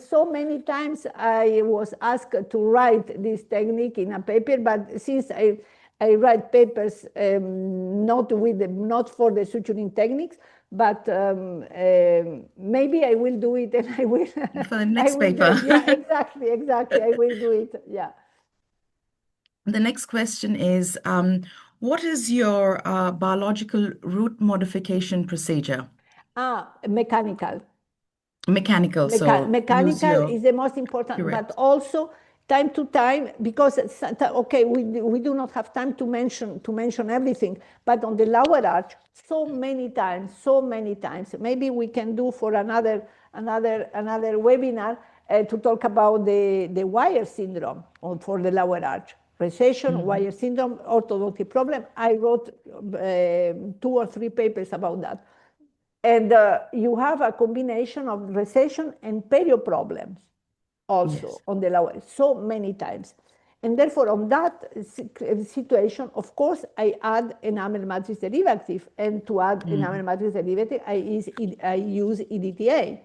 So many times I was asked to write this technique in a paper, but since I write papers not for the suturing techniques, but maybe I will do it, and I will For the next paper. exactly. I will do it. Yeah. The next question is, what is your biological root modification procedure? Mechanical. Mechanical, so use Mechanical your is the most important, correct. but also time to time, because we do not have time to mention everything, but on the lower arch, so many times, maybe we can do for another webinar to talk about the wire syndrome for the lower arch. Recession, wire syndrome, orthodontic problem. I wrote 2 or 3 papers about that. And you have a combination of recession and perio problems also on the lower, so many times. And therefore, on that situation, of course, I add enamel matrix derivative. And to add enamel matrix derivative, I use EDTA.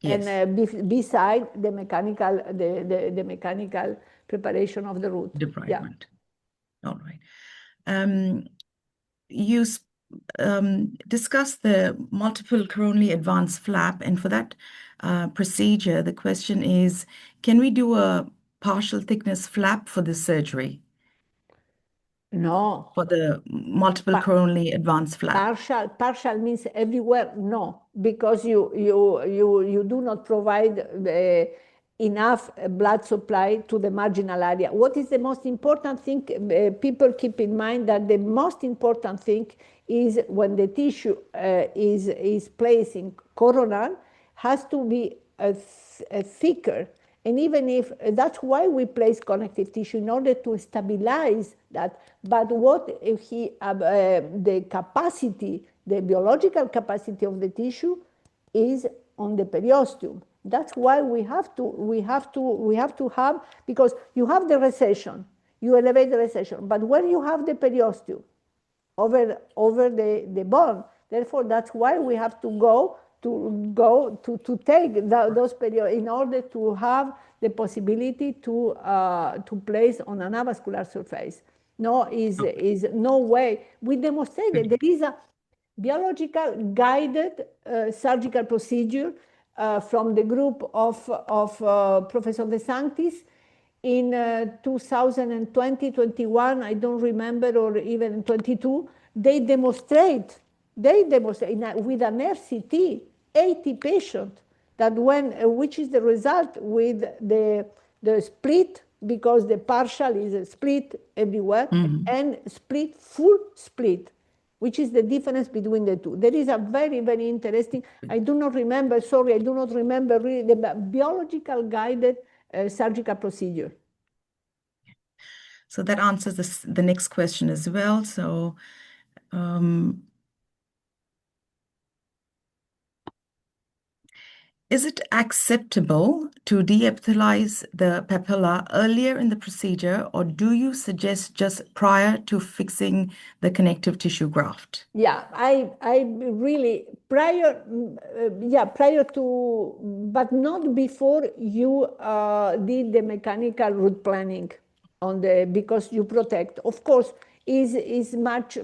and Yes. beside the mechanical, the mechanical preparation of the root. Yeah. Debridement. All right. You discussed the multiple coronally advanced flap, and for that procedure, the question is, can we do a partial thickness flap for this surgery, No. for the multiple Pa- coronally advanced flap? Partial means everywhere? No, because you do not provide enough blood supply to the marginal area. What is the most important thing? People keep in mind that the most important thing is when the tissue is placed in coronal, has to be thicker. And even if that's why we place connective tissue in order to stabilize that. But what if the capacity, the biological capacity of the tissue is on the periosteum. That's why we have to have, because you have the recession, you elevate the recession, but where you have the periosteum, over the bone. Therefore, that's why we have to take those periods in order to have the possibility to place on an avascular surface. No, is no way. We demonstrated there is a biological guided surgical procedure from the group of Professor De Sanctis in 2020, 21, I don't remember, or even 22, they demonstrate with an RCT, 80 patients, that which is the result with the split, because the partial is a split everywhere, and full split, which is the difference between the two. There is a very, very interesting, I do not remember really the biological guided surgical procedure. So that answers the next question as well. So is it acceptable to deepithelize the papilla earlier in the procedure, or do you suggest just prior to fixing the connective tissue graft? Yeah, I really prior to, but not before you did the mechanical root planning because you protect. Of course, is much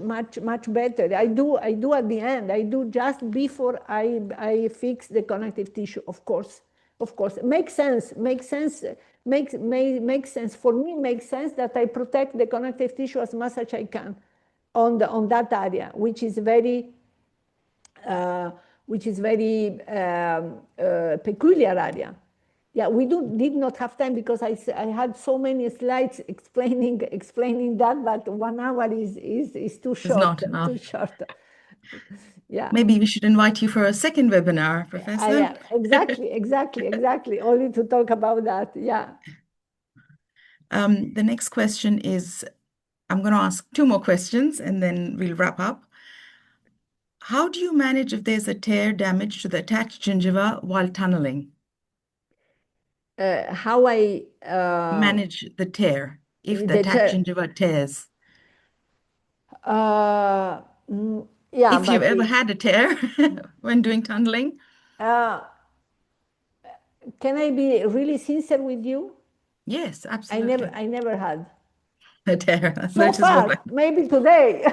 better. I do at the end. I do just before I fix the connective tissue. Of course, makes sense. Makes sense for me. Makes sense that I protect the connective tissue as much as I can on that area, which is very peculiar area. Yeah, we did not have time because I had so many slides explaining that, but 1 hour is too It's short. not enough. Too short. Yeah. Maybe we should invite you for a second webinar, Professor. Yeah, exactly. Only to talk about that. Yeah. The next question is, I'm going to ask two more questions and then we'll wrap up. How do you manage if there's a tear damage to the attached gingiva while tunneling? How I Manage the tear if the attached the gingiva tears. yeah, If you've but ever had a tear when doing tunneling. can I be really sincere with you? Yes, absolutely. I never had. A tear. So That is what far, maybe today.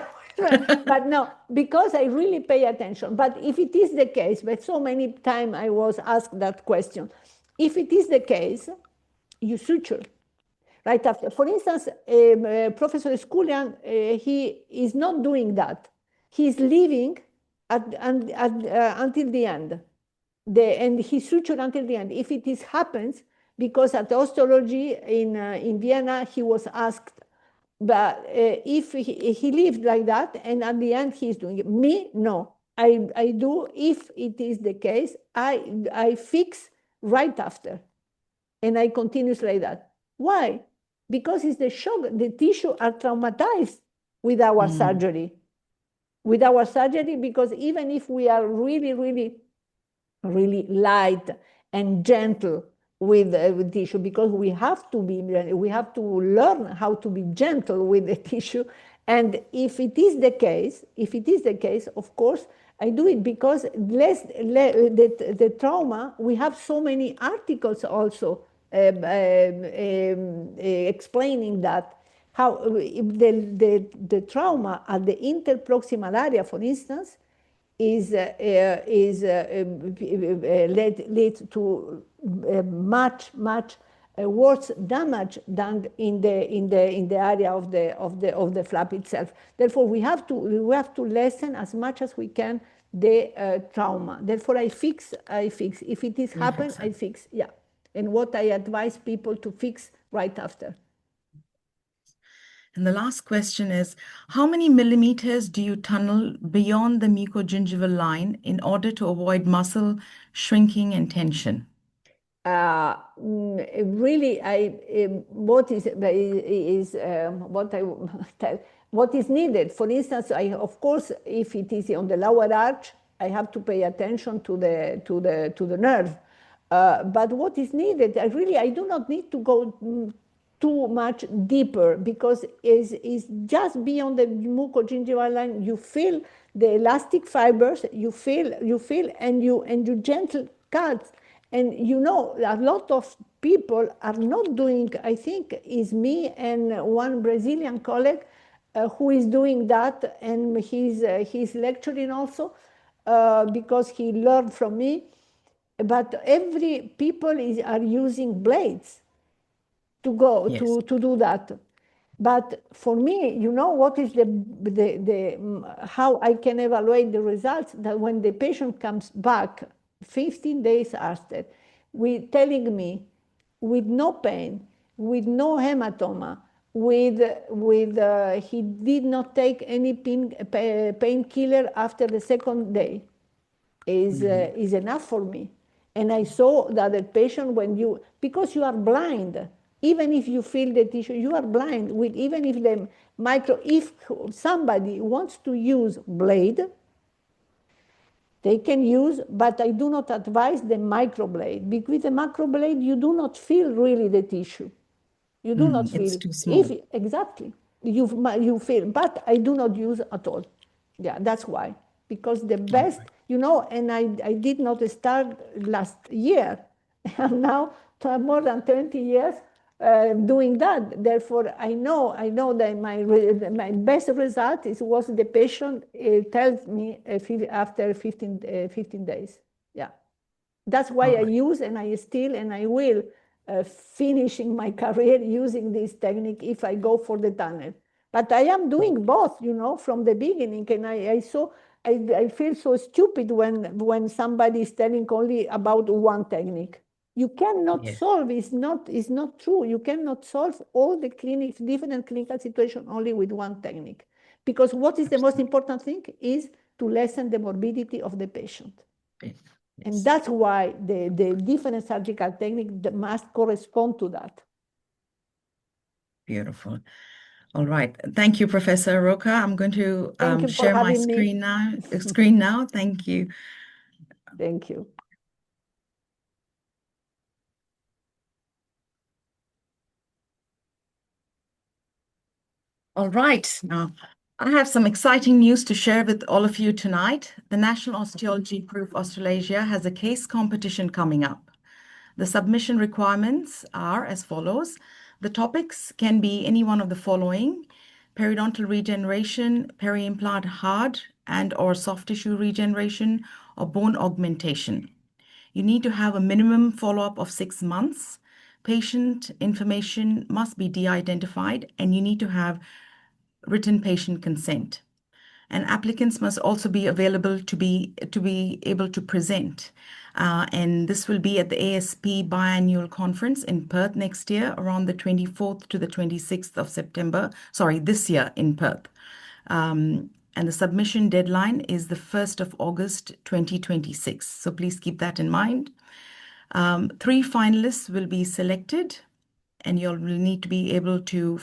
But no, because I really pay attention. But if it is the case, but so many times I was asked that question, if it is the case, you suture right after. For instance, Professor Sculian, he is not doing that. He's leaving until the end. And he sutured until the end. If it is happens, because at osteology in Vienna, he was asked, but if he lived like that, and at the end he's doing it. Me, no. I do, if it is the case, I fix right after, and I continue like that. Why? Because it's the shock. The tissue are traumatized with our surgery. With our surgery, because even if we are really, really, really light and gentle with tissue, because we have to learn how to be gentle with the tissue. And if it is the case, of course, I do it because the trauma, we have so many articles also explaining that how the trauma at the interproximal area, for instance, is lead to much worse damage than in the area of the flap itself. Therefore, we have to lessen as much as we can the trauma. Therefore, I fix. If it is happen, I fix. Yeah, and what I advise people to fix right after. And the last question is, how many millimeters do you tunnel beyond the mucogingival line in order to avoid muscle shrinking and tension? Really, what is what I tell, what is needed. For instance, of course, if it is on the lower arch, I have to pay attention to the nerve. But what is needed, I do not need to go too much deeper, because is just beyond the mucogingival line. You feel the elastic fibers, you feel, and you gentle cut. And a lot of people are not doing, I think is me and one Brazilian colleague who is doing that, and he's lecturing also because he learned from me. But every people are using blades to go Yes. to do that. But for me, what is how I can evaluate the results? That when the patient comes back 15 days after, telling me with no pain, with no hematoma, he did not take any painkiller after the second day, is enough for me. And I saw that the patient, because you are blind, even if you feel the tissue, you are blind. Even if if somebody wants to use blade, they can use, but I do not advise the microblade. Because with the macroblade, you do not feel really the tissue. You do not It's feel. too small. Exactly. You feel, but I do not use at all. Yeah, that's why. Because the best, and I did not start last year. I'm now more than 20 years doing that. Therefore, I know that my best result was the patient tells me after 15 days. Yeah. That's why All I right. use, and I will finishing my career using this technique if I go for the tunnel. But I am doing both, from the beginning. And I feel so stupid when somebody is telling only about one technique. You cannot Yes. solve, it's not true. You cannot solve all the different clinical situations only with one technique. Because what is the most important thing is to lessen the morbidity of the patient. Yes. And that's why the different surgical technique must correspond to that. Beautiful. All right. Thank you, Professor Aroca. I'm going to Thank you for share my having me. screen now. Screen now. Thank you. Thank you. All right. Now, I have some exciting news to share with all of you tonight. The National Osteology Group Australasia has a case competition coming up. The submission requirements are as follows. The topics can be any one of the following: periodontal regeneration, peri-implant hard and or soft tissue regeneration, or bone augmentation. You need to have a minimum follow-up of 6 months. Patient information must be de-identified, and you need to have written patient consent. And applicants must also be available to be able to present. And this will be at the ASP biannual conference in Perth next year, around the 24th to the 26th of September. Sorry, this year in Perth. And the submission deadline is the 1st of August 2026. So please keep that in mind. 3 finalists will be selected, and you'll need to be able to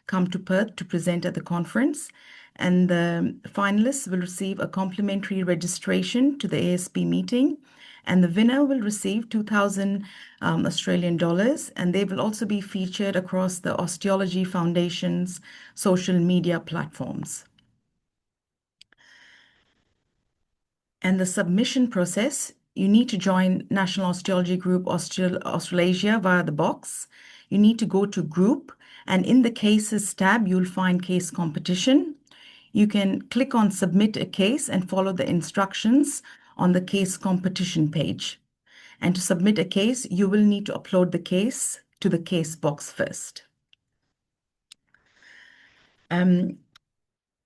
come to Perth to present at the conference. And the finalists will receive a complimentary registration to the ASP meeting. And the winner will receive 2,000 Australian dollars. And they will also be featured across the Osteology Foundation's social media platforms. And the submission process, you need to join National Osteology Group Australasia via the box. You need to go to group, and in the cases tab, you'll find case competition. You can click on submit a case and follow the instructions on the case competition page. And to submit a case, you will need to upload the case to the case box first.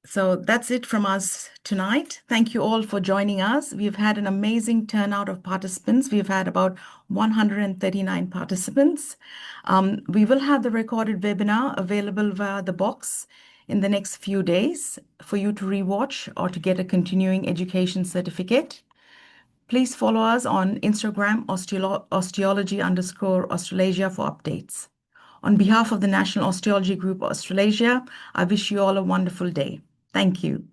So that's it from us tonight. Thank you all for joining us. We've had an amazing turnout of participants. We've had about 139 participants. We will have the recorded webinar available via the box in the next few days for you to rewatch or to get a continuing education certificate. Please follow us on Instagram, osteology_Australasia for updates. On behalf of the National Osteology Group Australasia, I wish you all a wonderful day. Thank you.